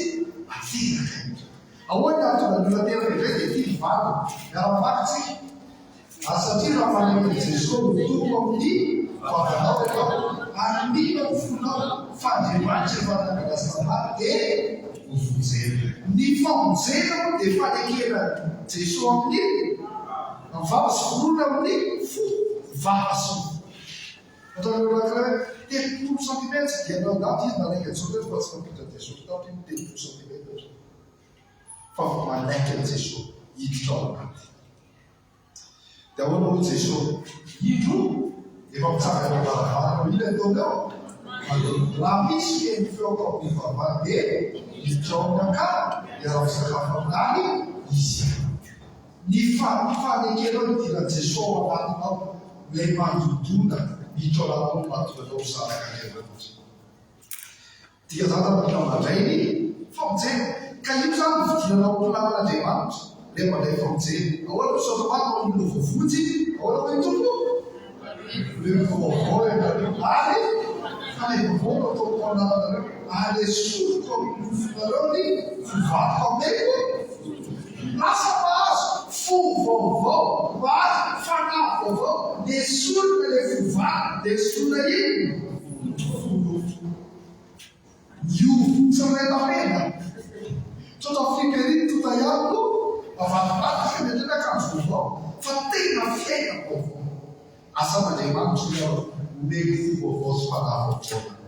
ateraka. Ahoana atonga tena indray dia tia mivady miara-mivaky tsika. Satria raha manana Jesosy mitombo amin'ny vavanao rehefa anina ny fonao fandriamanitra efa nangalazana dia hofonjena. Ny famonjena moa dia fanekena Jesosy amin'ny vava sy volona amin'ny fo vava sy telopolo centimètre dia nandaty izy manaiky Jesosy fa tsy mampita Jesosy tao ty telopolo centimètre fa manaiky an' Jesosy hiditra ao anaty. Dia ahoana moa Jesosy hidro efa mitsanga ny varavara ina ataonao raha misy ny feo atao amin'ny varavara dia hiditra ao amin'ny akala dia raha fisakafo amin'any izy. Ny fanekenao ny tiran' Jesosy ao anatinao ilay mandodona hiditra ao anatinao mahatonganao saraka Andriamanitra. Dia zata mandray ny famonjena. Ka io zany vidinanao plan'Andriamanitra rehefa mandray famonjena. Ahoana no sotomaty no vovotsy, ahoana hoe tompo le vaovao ary fa le vaovao no ataoko ao anatinareo ary soroko amin'ny nofonareo ny fivaliko ameko lasa mahazo fo vaovao ary fanahy vaovao dia solona le fivaliko dia solona iny io tsy miretamena tsota fikeriny tota ihany no avadivaty ka mety akanjo vaovao fa tena fiaina vaovao. Asan'Andriamanitra omeko fo vaovao sy fanahy vaovao.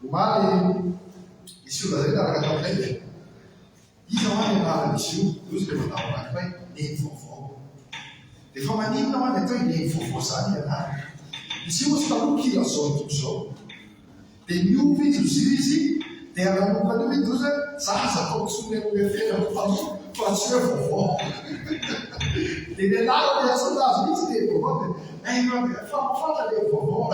Omaly misy olona zay naraka taminay iza hoany anaran'izy io izy le manao anankiray neny vaovao. Dia fa maninona hoany atao neny vaovao zany ianary. Misy io moa sy taloha kila zao toy izao. Dia miovy izy dia ranomokany io izy ozy zaza atao tsony amin'ny fena fa tsy hoe vaovao. Dia ny anara dia asana azy mihitsy dia vaovao dia fantatra le vaovao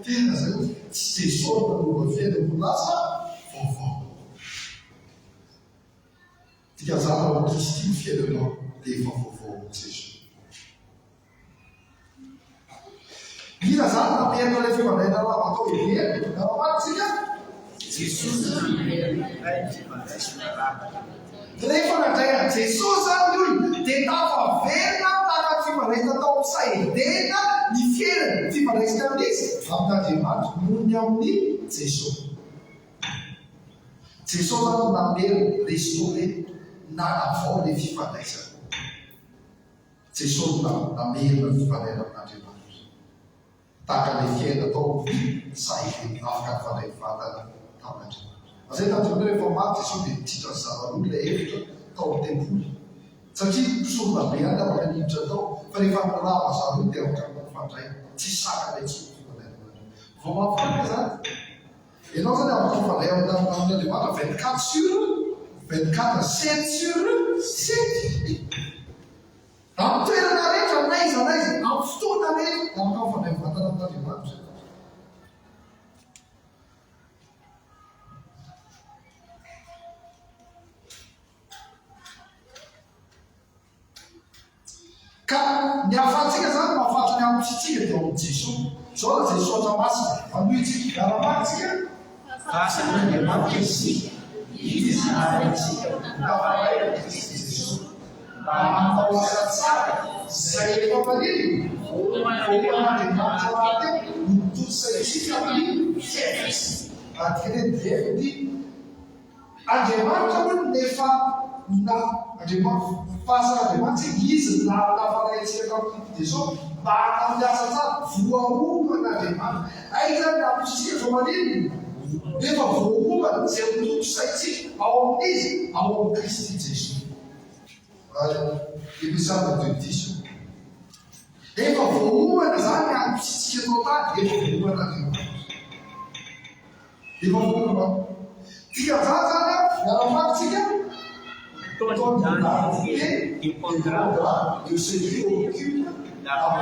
tena zay hoe tsy Jesosy nanova fena ho lasa vaovao. Tika zana ao Kristy ny fiainanao dia efa vaovao Jesosy. Mila zany namerina ilay fivandraina atao heverina narapatsika rehefa nandray an' Jesosy zany io dia tafaverina tahaka fivandraisana tao amin'ny saedena ny fiainana fivandraisana amin'izy amin'Andriamanitra noho ny amin'ny Jesosy. Jesosy zany namerina restauré nanavao ilay fifandraisana. Jesosy namerina fivandraisana amin'Andriamanitra tahaka ilay fiainana tao amin'ny saedena afaka nifandray vatana tamin'Andriamanitra. Zay tanjona rehefa maty Jesosy dia titra ny zava-roa ilay hevitra tao amin'ny tempoly. Satria mpisorona be any afaka niditra tao fa rehefa nirava zava-roa dia afaka mifandray tsy saka ilay tsy fifandraisana. Vao mampifandray zany. Ianao zany afaka mifandray amin'Andriamanitra 24 sur 24, 7 sur 7. Amin'ny toerana rehetra naiza amin'ny fotoana rehetra afaka mifandray vatana amin'Andriamanitra. Ka ny ahafahantsika zany mahafantatra ny amitsitsika dia ao amin'ny Jesosy. Zao na Jesosy atramasina manohitsika miara-mantsika Andriamanitra isika izy nahaitsika navaray Kristy Jesosy mba hampao asa tsara izay efa manino voaman'Andriamanitra rahateo nitosaitsika amin'ny fiainana. Atikany dia Andriamanitra moa nefa Andriamanitra fahasaran'Andriamanitra izy nafaraitsika tamin'ny Jesosy mba hanampiasa tsara voaoman'Andriamanitra. Aiza ny amitsika fa manino nefa voaomana izay nitosaitsika ao amin'izy ao amin'ny Kristy Jesosy. Episode 2:10 efa voaomana zany amitsika tao tany efa voaoman'Andriamanitra. Efa voaomana tika zany miara-mantsika Encontrar eu sei que raha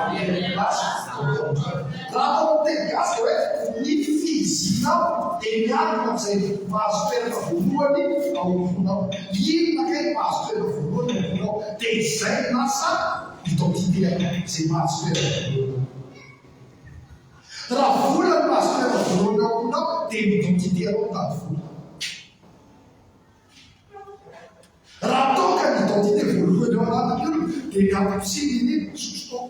atao teny gasy hoe ny fizinao dia miaraka amin'izay mahazo toerana voalohany ao am-ponao. Inona kay mahazo toerana voalohany ao am-ponao dia izay lasa identitéana izay mahazo toerana voalohany. Raha vola no mahazo toerana voalohany ao am-ponao dia identité anao mitady vola. Raha toka ny identité voalohany ao anatin'ny olona dia miampitsiny iny sotrotao.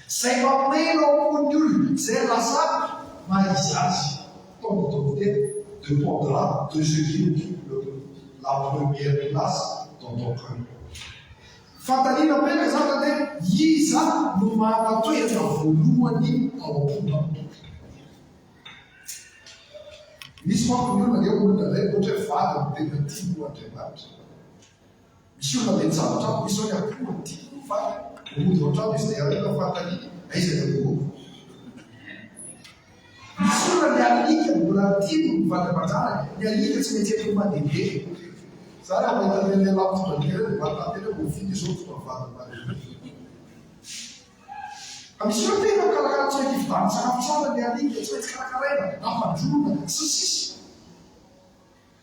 Izay mameno ao ambony olona izay lasa mahizy azy. Ton identité dépendra de ce qui occupe la première place dans ton cœur. Fantaniana menaka zany hoe iza no manana toerana voalohany ao am-ponao. Misy manko ny olona dia olona ilay ohatra hoe vady no tena tiako Andriamanitra. Misy olona mety zavatra misy hoe akoho tiako fa ody ohatrano izy dia rehefa fantaniana aiza dia akoho. Misy olona ny alika mbola tiako ny vady-manjara ny alika tsy mety haiko mandehandeha. Zany aho mahita ilay lampitondran'ireo dia mahatantena voafidy izao fotoana vady-manjara. Misy olona tena mikarakara tsy mety hividana sakafo tsara ny alika tsy mety karakaraina ampandrona sy sisa.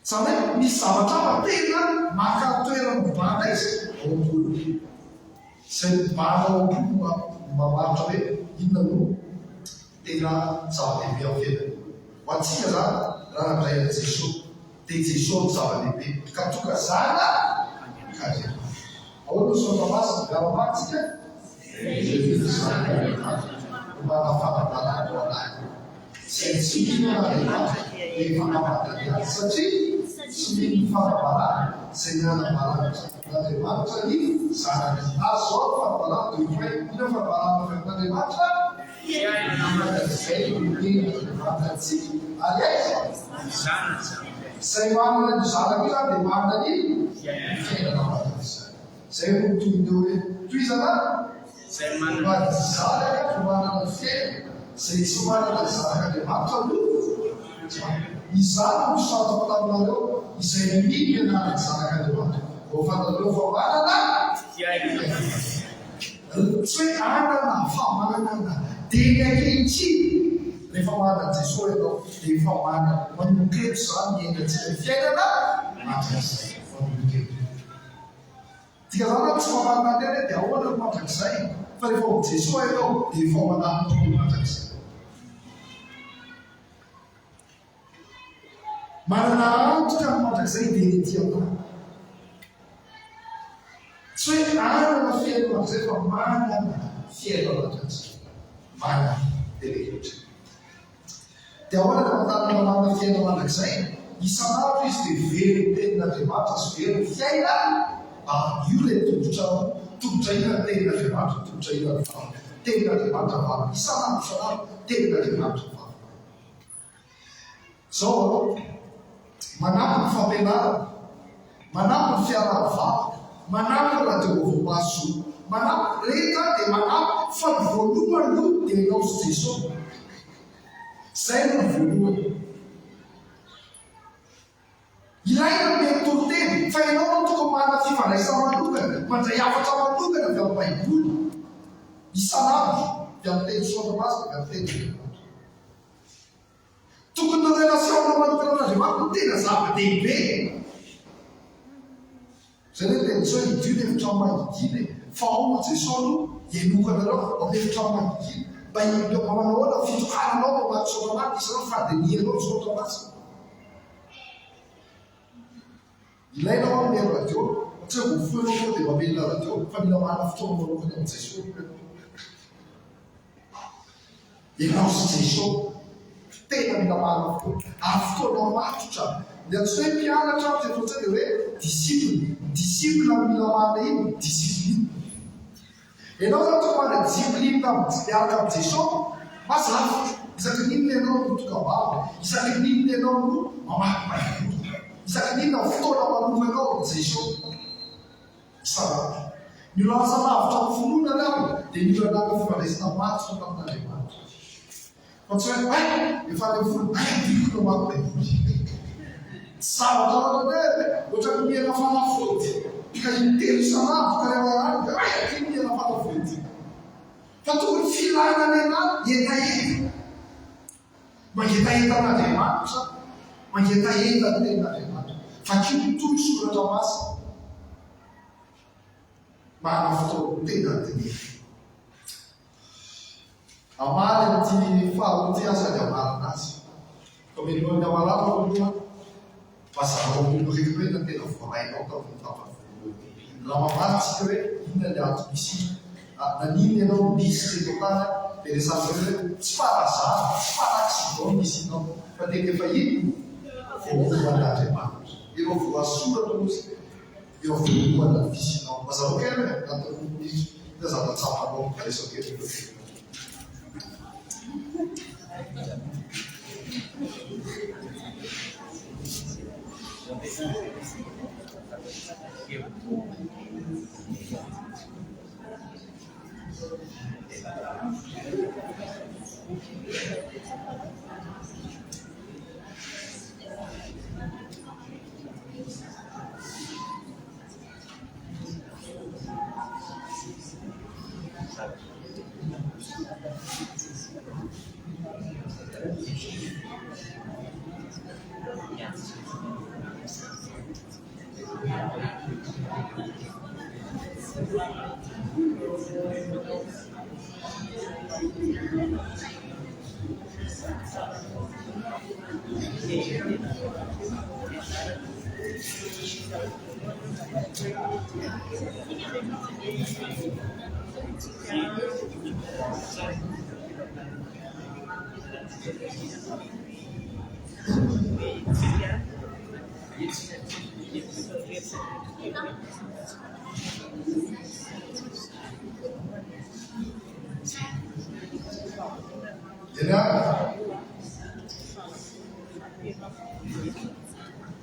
Zany hoe misy zavatra fa tena maka toerana mibana izy ao am-polona. Izay mibana ao am-polona mamaritra hoe inona no tena zava-dehibe ao felany. Ho antsika zany raha nampiray an'i Jesosy dia Jesosy no zava-dehibe ka tonga zana kaje. Ahoana no saotra masina miara-mantsika mana fahalalana ho anazy. Izay tsy mino Andriamanitra dia fanavadany azy satria tsy mino fanavarana izay niana-barana n'Andriamanitra ny zanany. Azo zao fanavarana dia hoe ino fanavarana n'Andriamanitra? Izay mino Andriamanitra ary aiza? Izay manana ny zanaka io zany dia manana ny fiainana manan'izany. Izay no toydeo hoe toizana manana zanaka manana fiainana izay tsy manana zanaka Andriamanitra no izany no santako taminareo izay mino ianarany zanaka Andriamanitra. Vao fantareo fa manana fiainana. Tsy hoe anana fa manana teny ankehitriny. Rehefa manana Jesosy ianao dia efa manana manomboketo zany miainantsika fiainana mandrakizay. Manomboketo. Tika zany tsy mamanana tena dia ahoana no mandrakizay. Fa rehefa ho Jesosy ianao dia efa manana tokoa mandrakizay. Manana antoka ny mandrakizay dia ny tianao. Tsy hoe anana fiainana mandrakizay fa manana fiainana mandrakizay. Manana dia rehetra. Dia ahoana no manana manana fiainana mandrakizay? Isan'andro izy dia very ny tenin'Andriamanitra sy very ny fiaina. Io ilay tongotra ina tenin'Andriamanitra, tongotra ina ny vava. Tenin'Andriamanitra vava. Isan'andro tenin'Andriamanitra vava. Zao manampy ny fampianarana, manampy ny fiaraha-vava, manampy ny radio-maso, manampy rehetra dia manampy fa ny voalohany no dia ianao sy Jesosy. Izay no voalohany. Ilaina ny autorité fa ianao no tokony manana fifandraisana manokana, mandray hafatra manokana avy amin'ny Baiboly. Isan'andro avy amin'ny teny sotra masina avy amin'ny teny Andriamanitra. Tokony ny relation manokana amin'Andriamanitra no tena zava-dehibe. Izay hoe teny hoe idio ny efitrano manodidina fa ao no Jesosy no hianokanareo ao amin'ny efitrano manodidina. Mba manahoana fitohananao mamaky sotra masina isanao fandinianao sotra masina. Ilaina ao amin'ny radio, tsy hoe voafoanao koa dia mamelona radio fa mila manana fotoana manokana amin'ny Jesosy. Ianao sy Jesosy tena mila manana fotoana. Ary fotoana matotra. Dia tsy hoe mpianatra amin'izay fotoana dia hoe disciple. Disciple mila manana iny discipline. Ianao zany tokony manana discipline miaraka amin'ny Jesosy, mazava. Isaky n'inona ianao no tokam-bava, isaky n'inona ianao no mamaky Baiboly. Isaky n'inona fotoana manokanao amin'ny Jesosy. Isan'andro. Ny lasa lavitra amin'ny fononana ao dia mila naka fifandraisana matotra tamin'Andriamanitra. Fa tsy hoe efa ilay fonona diko no mamaky Baiboly. Zavatra ohatra ny miaina fanafody ka intelo isan'andro ka rehefa tia miaina fanafody. filana lehilahy entaenta mangetaenta an'Andriamanitra mangetaenta ny ten'Andriamanitra fa kitotoy soratra masina mana fotoana tena tenena amaly amin'ity faharoa ty asany amarina azy fa melohan'ny amalama aloha mazava olo reky hoe na tena voarainao tamin'ny tapavolohany raha mamaritsika hoe inona ny ato misy nanino ianao misy teto tany dia resaka hoe tsy farazana tsy faraksidao misy inao fa tena efa ino voalohan'Andriamanitra eo voasoratra ozy eo voalohana visinao mazava kely hoe natao misy ina zavatsapanao resakely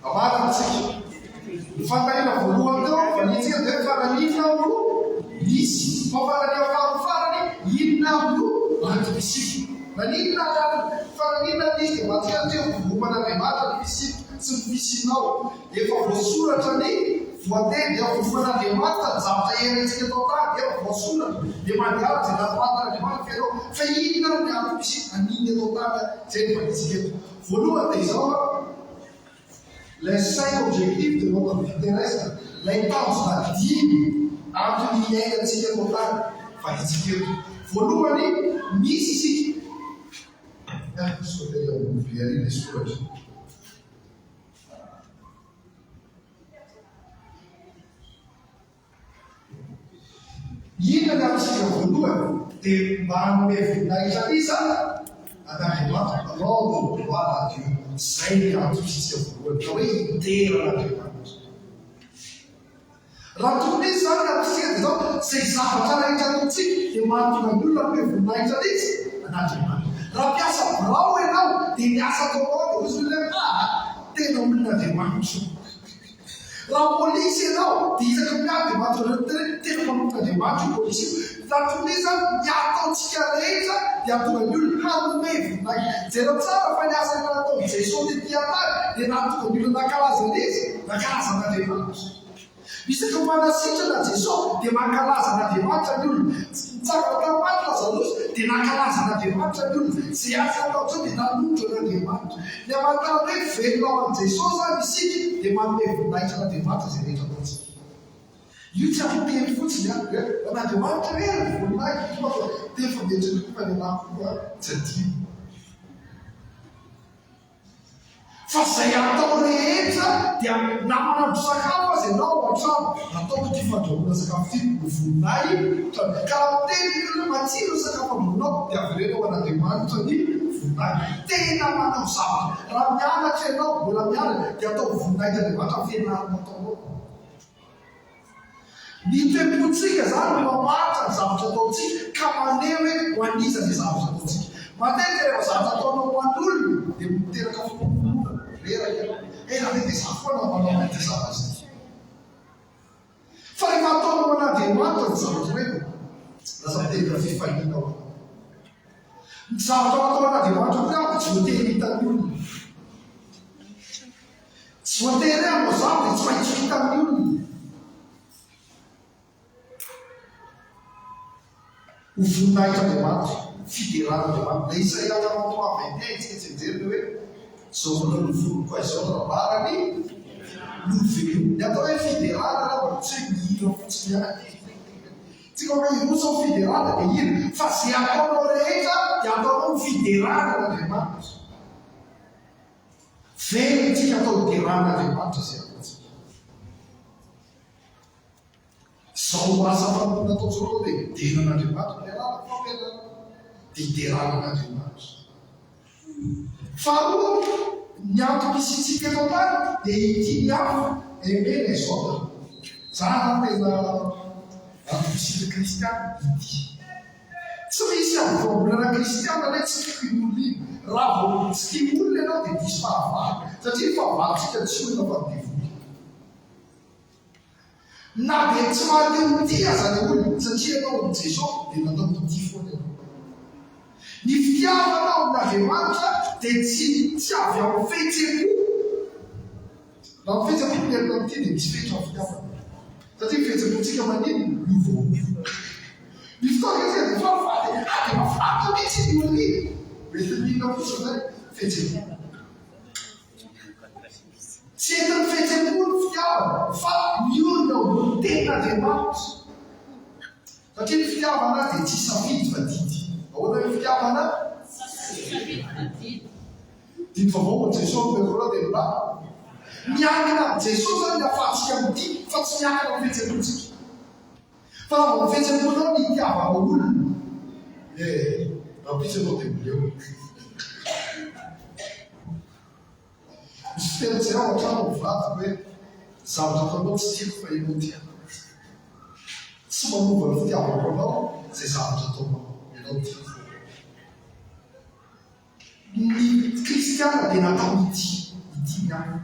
amaritsika ny fantanina voalohany teo fanitsika dia fananina olo misy mafanany farofarany inona olo antomisika nanina fananina izy dia matika teo voaloman'Andriamanitra ny misika tsy mifisinao efa voasoratra ny voateny dia voaloman'Andriamanitra ny zavatra erantsika tao tany efa voasoratra dia mandiara dia natoatan'Andriamanitra ianao fa inona ny antomisika aniny atao tany zay ny fanitsika eto voalohany dia izao les 5 objectifs de notre vie terrestre, les tâches dimy antony iainantsika atao tany fanitsika eto voalohany misy isika sotery ambiariny soratra inona ny amintsika voalohany dia mba hanome voninahitra iza Andriamanitra rendre gloire à Dieu zay ny antomisika voalohany ka hoe iteran'Andriamanitra raha tokony izy zany amintsika dia zao zay zavatra rehetra ataontsika dia mahatonga ny olona hoe voninahitra izy an'Andriamanitra raha mpiasa birao ianao dia miasa ataonao dia ozy hoe tena olon'Andriamanitra raha polisy ianao dia isaka miady tena manompon'Andriamanitra polisy raha tokony izy zany miataontsika rehetra dia atonga ny olona hanome voninahitra jereo tsara fa ny asa ina nataon'i Jesosy tetỳ antany dia nahatonga ny olona nankalazana izy nankalazan'Andriamanitra isaka manasitrana Jesosy dia mankalazan'Andriamanitra ny olona tsara tapaty Lazarosy dia nankalazan'Andriamanitra ny olona zay asa atao zao dia nanondro an'Andriamanitra ny amantara hoe velona ao an' Jesosy zany isika dia manome voninahitra an'Andriamanitra zay rehetra ataontsika io tsy amiteny fotsiny hoe an'Andriamanitra hoe voninahitra dia efa metraka fanenako tsy adino fa zay atao rehetra dia na manandro sakafo azy ianao an-trano ataoko ty fandrahoana sakafo ty no voninay ka teny olona matsiro sakafo ambonao dia averenao an'Andriamanitra ny voninay tena manao zavatra raha mianatra ianao mbola mianatra dia atao voninahitra Andriamanitra fianarana ataonao ny tempontsika zany mamaritra ny zavatra ataontsika ka maneho hoe ho aniza zay zavatra ataontsika matetika rehefa zavatra ataonao ho an'olona dia miteraka fotoana rera raha dia za foana manao an'ity zavatra fa rehefa ataonao an'Andriamanitra ny zavatra hoe lasa mitendra fifahina ao ny zavatra atao an'Andriamanitra koa tsy voatery hitan'ny olona tsy voatery aminao zavatra tsy maintsy hitan'ny olona ho voninahitran'Andriamanitra fideran'Andriamanitra. Da Isaia tamanto avy anty tsika jejery hoe zao mbola novono izao rabarany novelo. Ny atao hoe fiderana raha tsy hoe mihira fotsiny any. Tsika hoe irosao fiderana dia ino? Fa zay ataonao rehetra dia ataonao fideran'Andriamanitra. Velo tsika atao deran'Andriamanitra zay ataontsika. Zao asa famonina ataontsika dia deran'Andriamanitra ny alala fampianarana dia deran'Andriamanitra. Faharoa, ny antony misitsika eto tany dia ity ny hafa emena izao. Zany tena antony kristiana ity. Tsy misy am'voambolana kristiana ilay tsy tiako in'olona. Raha vao tsy tia olona ianao dia diso fahavalo. Satria fahavalontsika tsy olona fa devoly. Na dia tsy mahaleo tia zany olona satria ianao amin'i Jesosy dia natao ity foana ianao. Ny fitiavana amin'Andriamanitra dia tsy avy amin'ny fihetsem-po. Raha ny fihetsem-po ny erina amin'ity dia misy fihetsem amin'ny fitiavana. Satria fihetsem-pontsika manino no voambolana. Ny fotoana dia farafaty dia mahafaty mihitsy ny olona. Mety mihina fotsiny zay fihetsem-po. Tsy entin'ny fihetsem-po ny fitiavana fa ny olona ho ten'Andriamanitra. Satria ny fitiavana dia tsy safidy fa didy. Ahoana ny fitiavana? Didy vaovao ny Jesosy mivola dia mila. Miankina amin'ny Jesosy zany ny ahafahantsika amin'ity fa tsy miankina amin'ny fihetsem-pontsika. Fa amin'ny fihetsem-ponao ny hitiavana olona. Rapisy anao dia mileo. Misy fiteny tsy ao an-trano mivady hoe zavatra ataonao tsy tiako fa ianao tia. Tsy manova ny fitiavana anao izay zavatra ataonao ianao tia. Ny kristiana dia natao ity ihany.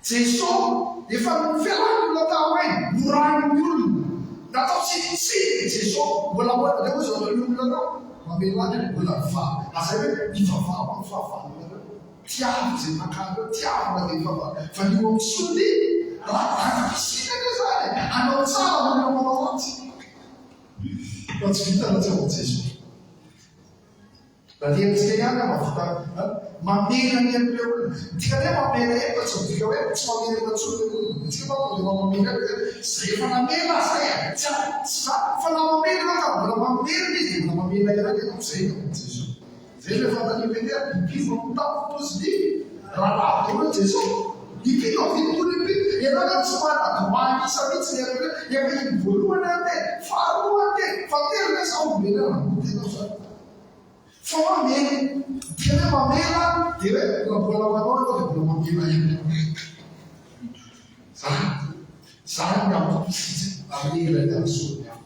Jesosy efa fialany natao hoe morahin'ny olona. Natao tsitsitsiny Jesosy mbola moa dia zao ny olona anao mamelany mbola mivaha. Azay hoe mivavaha amin'ny fahavalonareo. Tiavy izay makalo, tiavana dia mivavaha. Fa ny eo amin'ny solony raha fisinana zany anao tsara manao manao azy. Fa tsy vitana tsy ao Jesosy. Raha nentsika ihany mahavita mamela ny amin'ilay olona. Tika dia mamela eto tsy midika hoe tsy mamela intsony ilay olona. Tsika manao mamela zay efa namela zay tsy fa na mamela ka mbola mamela izy dia mbola mamela ihany ianao zay no Jesosy. Zay ilay fantany hoe biby mamotapy pozitivy raha lavitra Jesosy. Ipino avidimpolo ipino. Ianao tsy manadimany isa mihitsy ny hoe efa iny voalohany ante, faharoa ante, fa telo ilay sa ombena raha zany. Fa mamela, dia hoe mamela, dia hoe raha mbola manao ianao dia mbola mamela ihany. Zany ny ampisitsy amin'ny ilany solony hafa.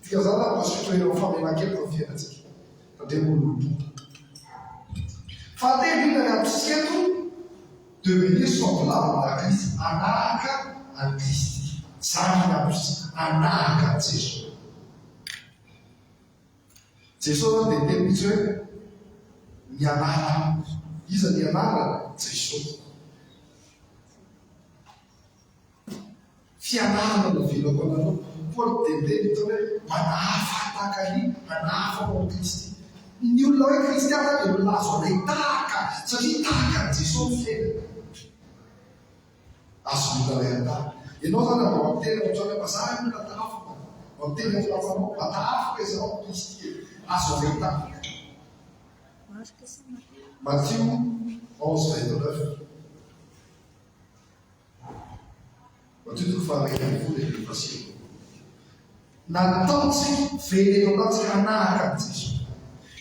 Tika zany mahasotra ireo famelan-kely fa fiainantsika. Dia molodota. Fahatelo ina ny ampisitsika eto devenir semblable à Christ, anahaka an'i Kristy. Zany ny ampisitsika anahaka an'i Jesosy. Jesosy dia teny mihitsy hoe ny anara. Iza ny anara? Jesosy. Fianarana no velako anareo. Paoly dia teny mihitsy hoe manahafa tahaka ny manahafa ao Kristy. Ny olona hoe kristiana dia olona azo anay tahaka satria tahaka ny Jesosy fiainana. Azo olona ilay an-tahaka. Ianao zany avao amin'ny tena ohatrany hoe mazary olona tahafaka. Amin'ny tena filafanao matahafaka izao Kristy. Azo anay tahaka. Matthieu 11:29. Matthieu faharoa fasino. Nataontsika veleno anatsika hanahaka an'i Jesosy.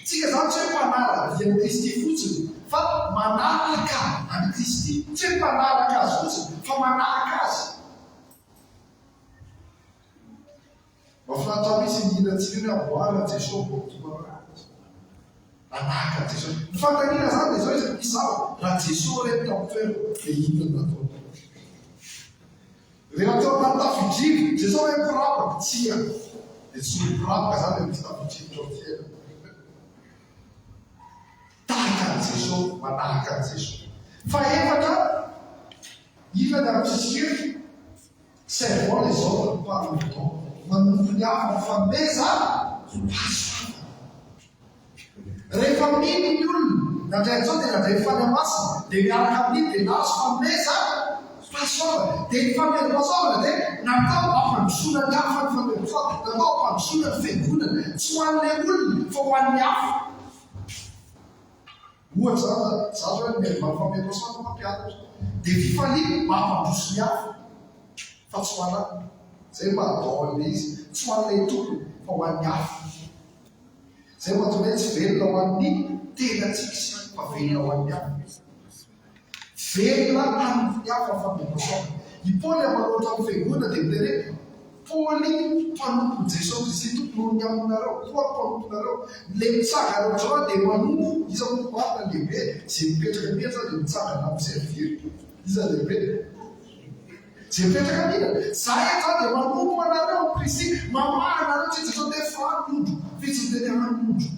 Tsika zany tsy hoe mpanaraka dia Kristy fotsiny, fa manaraka an'i Kristy. Tsy hoe mpanaraka azy fotsiny, fa manaraka azy. Mahafinaritra misy mihinantsika hoe amboarina Jesosy vao tomanaraka azy. Manaraka Jesosy. Ny fantaniana zany dia zao izy misao raha Jesosy rehetra amin'ny toerana dia inona natao. Rehefa teo anaty tafidrivo, Jesosy hoe mpirapaka tsia. Dia tsy mpirapaka zany dia misy tafidrivotra amin'ny fiainana. Tahaka an'i Jesosy, manahaka an'i Jesosy. Fa efatra, inona ny amitsika servant les autres par le temps. manompo ny hafa mifanomeza pasoava. Rehefa mino ny olona nandray an'izao dia nandray fany masina dia miaraka amin'iny dia nazo fanomeza pasoava. Dia ny fanomeza pasoavana dia natao hampandrosoana ny hafa ny fanomeza pasoava, natao hampandrosoana ny fiangonana tsy ho an'ilay olona fa ho an'ny hafa. Ohatra za zao hoe miarovany fanomeza pasoava mampianatra dia fifaliana mampandroso ny hafa fa tsy ho an'ahy. Zay mahatao an'ilay izy tsy ho an'ilay tompony fa ho an'ny hafa. Zay mahatonga hoe tsy velona ho an'ny tenantsika sy fa velona ho an'ny hafa. Velona amin'ny hafa fanomeza pasoava. I Paoly amanoatra amin'ny fiangonana dia miteny hoe Paoly mpanompo Jesosy Kristy tompon'ny aminareo, koa mpanomponareo. Ilay mitsanga rehetra dia manompo iza marina lehibe zay mipetraka mihitsy dia mitsangana amin'izay firy. Iza lehibe zay mipetraka mihitsy. Za eto dia manompo anareo Kristy, mamaha anareo tsy Jesosy dia fahan'ondro fitsy teny han'ondro.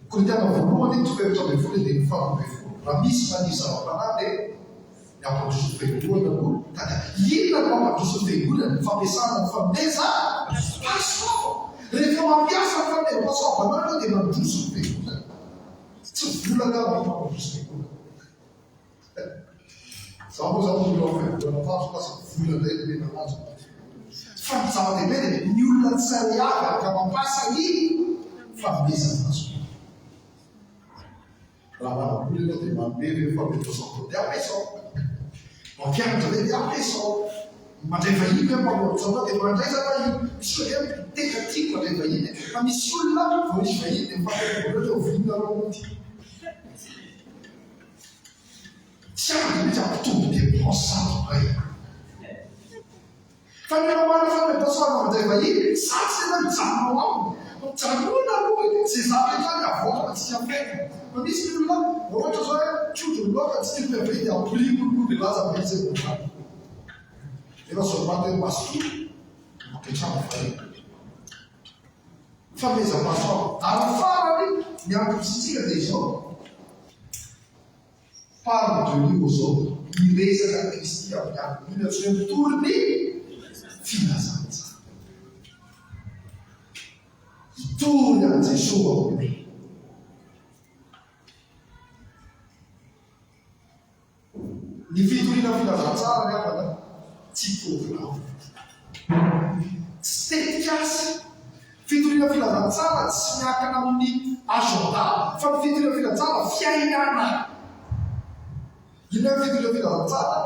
Korintiana voalohany tokevitra ambin'ny folo dia ny faha ambin'ny folo. Raha misy manisy zava-panahy dia ny ampandroso fiangonana no tany. Inona no ampandroso fiangonana? Ny fampiasana ny fanomeza pasoava. Rehefa mampiasa ny fanomeza pasoava anareo dia mandroso ny fiangonana. Tsy volana aho ny mampandroso fiangonana. Zaho moa zao olona ao fiangonana faso lasa volana eny mena anazy. Fa ny zava-dehibe dia ny olona tsary avy ka mampiasa ny fanomeza pasoava. Raha manamboly ianao dia manome hoe fanomeza dia ampiasao. Mampianatra hoe dia ampiasao. Mandray vahiny hoe mpamoatra anao dia mandray vahiny. Misy hoe tena tiako mandray vahiny. Fa misy olona vao misy vahiny dia mifampambola hoe ovinareo mody. Tsy azo mety ampitombo dépense ray. Fa ny manao fanomeza pasoava mandray vahiny, satsy tena mijanonao aminy. Mijanona aloha izay zavatra ny avoaka tsy afaka. Fa misy ny olona ohatra zao hoe trondro loaka tsy tiako miavahiny dia ampolimo no dia laza mahitsy ny mofany. Efa zao mandeha masotoa mampiatrano vahiny. Fanomeza pasoava. Ary farany ny ankotritsika dia izao. Parle de lui aux autres. Miresaka Kristy amin'ny andro. Iny atsoina mitoriny filazantsara. Itory an' Jesosy amin'ny. Ny fitoriana filazantsara ny avana tsy tovina. Tsy tetikasy. Fitoriana filazantsara tsy miankina amin'ny agenda fa ny fitoriana filazantsara fiainana. Inona ny fitoriana filazantsara?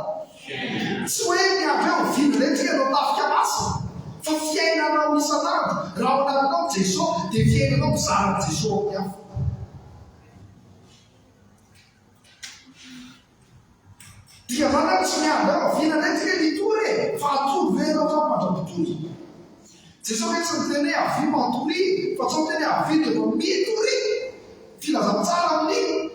Tsy hoe ny avy eo viny rehetra ianao tafika masina fa fiainanao isan'andro. Raha ao anatinao Jesosy dia fiainanao mizara Jesosy amin'ny hafa. Dia zany tsy miavy ao vina rehetra ny tory fa atory venao fa mandram-potory. Jesosy hoe tsy miteny hoe avy matory fa tsy miteny hoe avy dia mitory. Filazantsara amin'ny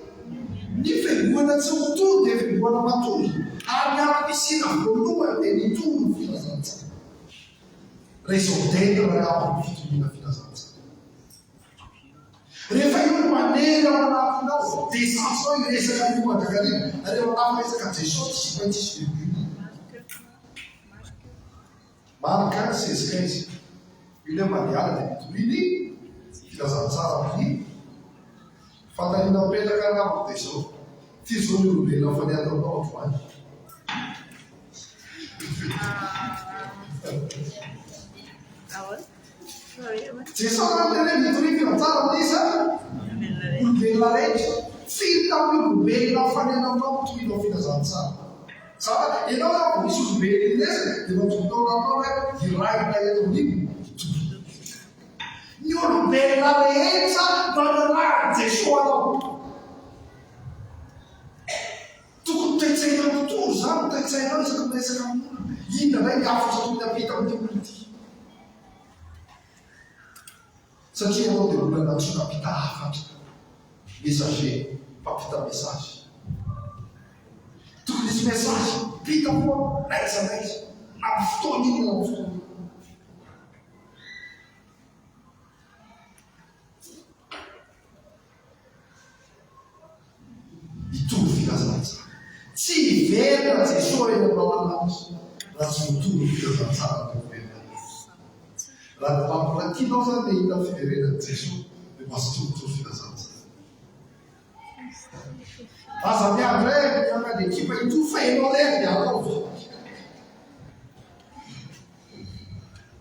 ny fiangonana tsy mitory dia fiangonana matory. Ary ny ampisina voalohany dia mitory ny filazantsara. Raison d'être raha amin'ny fitoriana filazantsara. Rehefa io no manery ao anatinao dia satsao iresaka ny mandrakariana. Rehefa tafresaka Jesosy tsy maintsy isy virgule. Marc 16:15. Ilay mandiala dia mitoriny filazantsara amin'ny fantaniana mipetraka anamiko dia izao. Ty zao ny olombelona fa ny ataonao androany. Jesosy amin'ilay mitoriny filazantsara amin'iza olombelona rehetra. Firy tamin'ny olombelona fanenanao mitorina filazantsara. Zara ianao zao misy olombelona inesy dia matonotao anao hoe iraina eto amin'iny. Ny olombelona rehetra manaraka Jesosy anao. Tokony toetsaina mitory zany toetsainao isaky miresaka amin'olona. Inona indray ny afatra tokony hampita amin'ity olona ity. Satria ianao dia olona natsoina mpita hafatra. Messager, mpampita message. Tokony misy message pita foana naiza naiza amin'ny fotoana iny na amin'ny fotoana iny. Mitovy filazantsara. vera Jesosy eny aminao anazy raha tsy mitovy fitazantsara toerana. Raha mampiratianao zany dia hita fiverenan'i Jesosy dia mahazotovitovy fitazantsara. Aza miandry ray mianga dia ekipa ito fainao ray dia ataovy.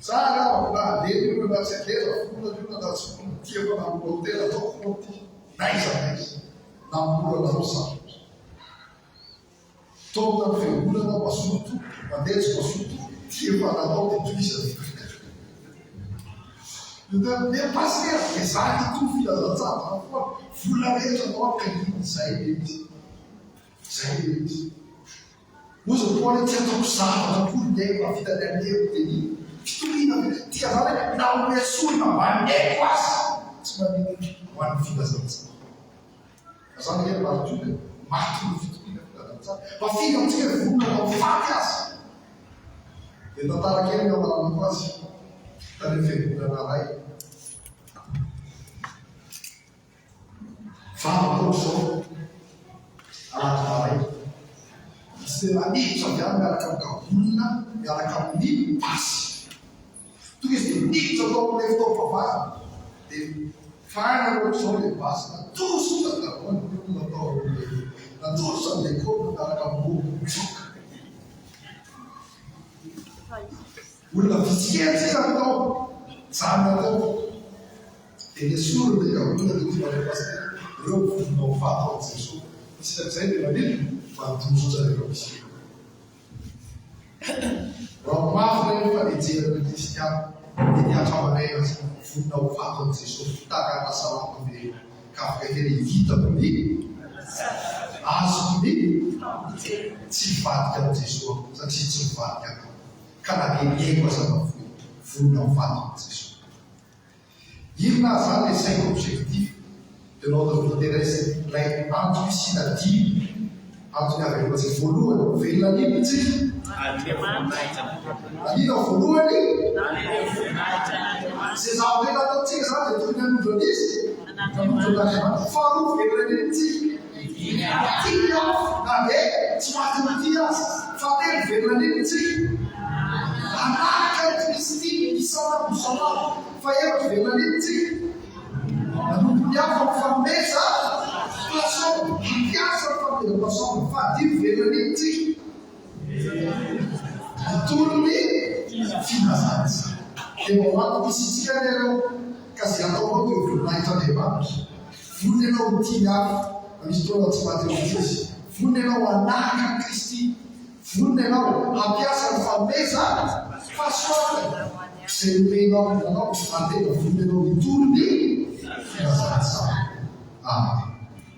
Tsara aho na aleny io na tsy aleza fonona io na tsy fonona tia fa nambola hotela atao fonao ty naiza nambola nareo sarotra. Tao na fiangonana mazoto mandeha mazoto tia fa natao dia toisany. Dia pasteur dia zany ito filazantsara foa vola rehetra atao akainy zay mety. Zay mety. Ozy Paoly tsy ataoko zavatra polondeha mavitany amin'eo dia ny fitoriana tia zany na olona solona mandeko azy tsy manety ho an'ny filazantsara. Zany hoe marotoka maty ny fitoriana filazantsara. Mafika amintsika vonona atao faty azy. Dia tantara kely ny amalanako azy tany fiangonana ray. Vavako zao anaty maray. Izy dia maniditra avy any miaraka amin'ny kabolina, miaraka amin'ny pasy. Tonga izy dia miditra atao amin'ilay fitaovam-pavahana. Dia faina aloha zao ilay pasy natositra dahoany olona atao natositra amin'ilay kôrona miaraka amin'ny misoka. Olona vitsikely zay atao zany atao. Dia ilay sorona ilay kabolina dia tia pasteur. Ireo vononao faty ao Jesosy. Misy amin'izay dia manino mandosotra ireo misy. Raha mafy ilay fanejerana kristiana dia ny atramanay azy vononao faty ao Jesosy. Tahaka salama dia ka afaka kely hitako ny azo ny tsy mivadika ao Jesosy satria tsy mivadika anao. Ka na dia miaiko aza vononao faty ao Jesosy. Inona zany dia saiko objectif de notre vie terrestre ilay antony isina dimy antony avy atsika voalohany velona nipitsika anina voalohany zay zavatra ataontsika zany dia toy ny anodrona izy nanodrona faharoa velona nipitsika tia na dia tsy mahaty azy fahatelo velona nipitsika anaka Kristy isan'andro fa efatra velona nipitsika Andiamo famesa, passou, piazza família, passou, fadiga, veranite, turni, finanças. Tem um lado que se tiver, caseado ao outro, lá está levando. Funde não tinha, a mistura de materiais. Funde não anaca Cristi, funde não a piazza famesa, passou. Se não, mantém funde não turni.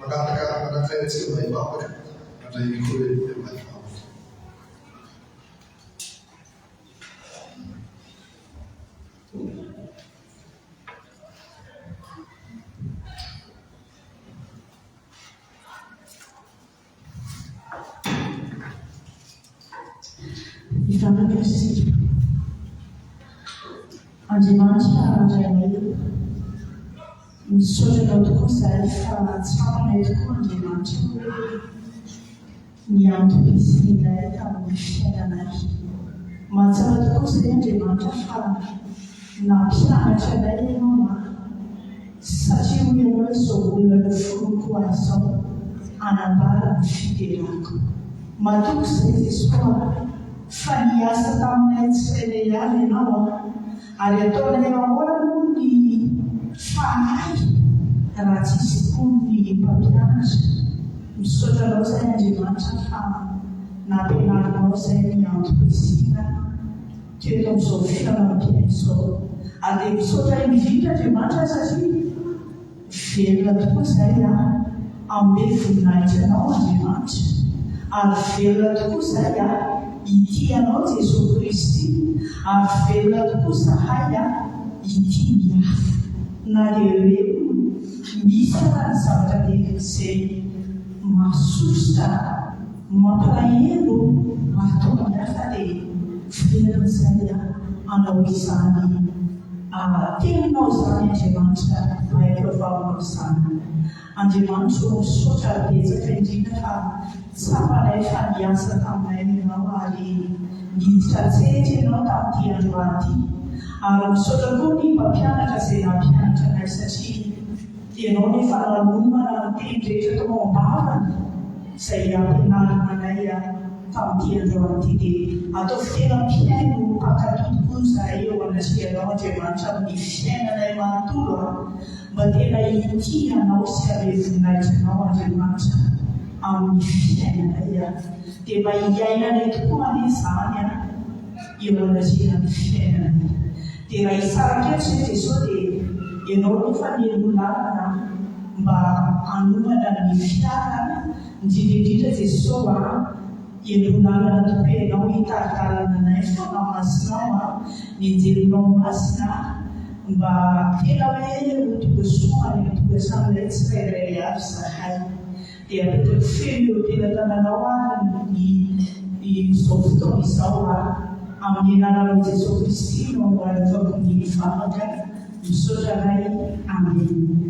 Magkakaroon ka ng friends ko na iba ko rin. At hindi ko rin yung iba ko. Ifana Kristi. Andriamanitra iray misaotra tokoa izay fa tsy fantanay tokoa Andriamanitra hoe ny antony sy ilay tamin'ny fiainanay. Mahatsara tokoa izay Andriamanitra fa nampianatra anay ianao satria ho ianao izao olona fonoko aizao hanambara ny fiterako. Matoa izay Jesosy fa niasa taminay tsy fene ihany ianao ary ataonay ahoana moa ny fanay raha tsisy koa ny mpampianatra. Misaotra anao izay Andriamanitra fa nampianarinao izay ny antom-pizina teo tamin'izao fianampiana izao. Ary dia misaotra indrindra Andriamanitra satria velona tokoa izay amin'ny voninahitra anao Andriamanitra. Ary velona tokoa izay ity anao Jesosy Kristy. Ary velona tokoa izahay ity ny hafa. Na dia hoe misy ny zavatra lehibe izay mahasosotra mampalahelo atao ny hafa dia velona izay anao izany teninao izany Andriamanitra mahay vaovao izany. Andriamanitra misaotra betsaka indrindra fa tsapanay fa niasa taminay ianao ary niditra tsety ianao tamin'ity androany ity. Ary misaotra koa ny mpampianatra izay nampianatra anay satria ianao nefa nanomana ny teny rehetra tao ambavany izay ampianarana anay tamin'ity androany ity dia ataovy tena mpiaino mpankatotokoa izahay eo anasianao Andriamanitra amin'ny fiainanay manontolo mba tena ity anao sy alevonaitranao Andriamanitra amin'ny fiainanay dia mba hiainanay tokoa ane izany eo anasian'ny fiainanay. Dia raha hisaraketra Jesosy dia ianao nefa nilolanana mba hanomana ny fiarana indrindrindrindra Jesosy ilolanana tokoa ianao hitaritarana anay foana masinao nijerinao masina mba tena hoe hotokosoa ny hotokosan'ilay tsirairay avy zahay. Dia apetako feno eo tena tananao izao fotoana izao amin'ny anaran'i Jesosy Kristy no alefako ny vavaka misaotra anay. Amen.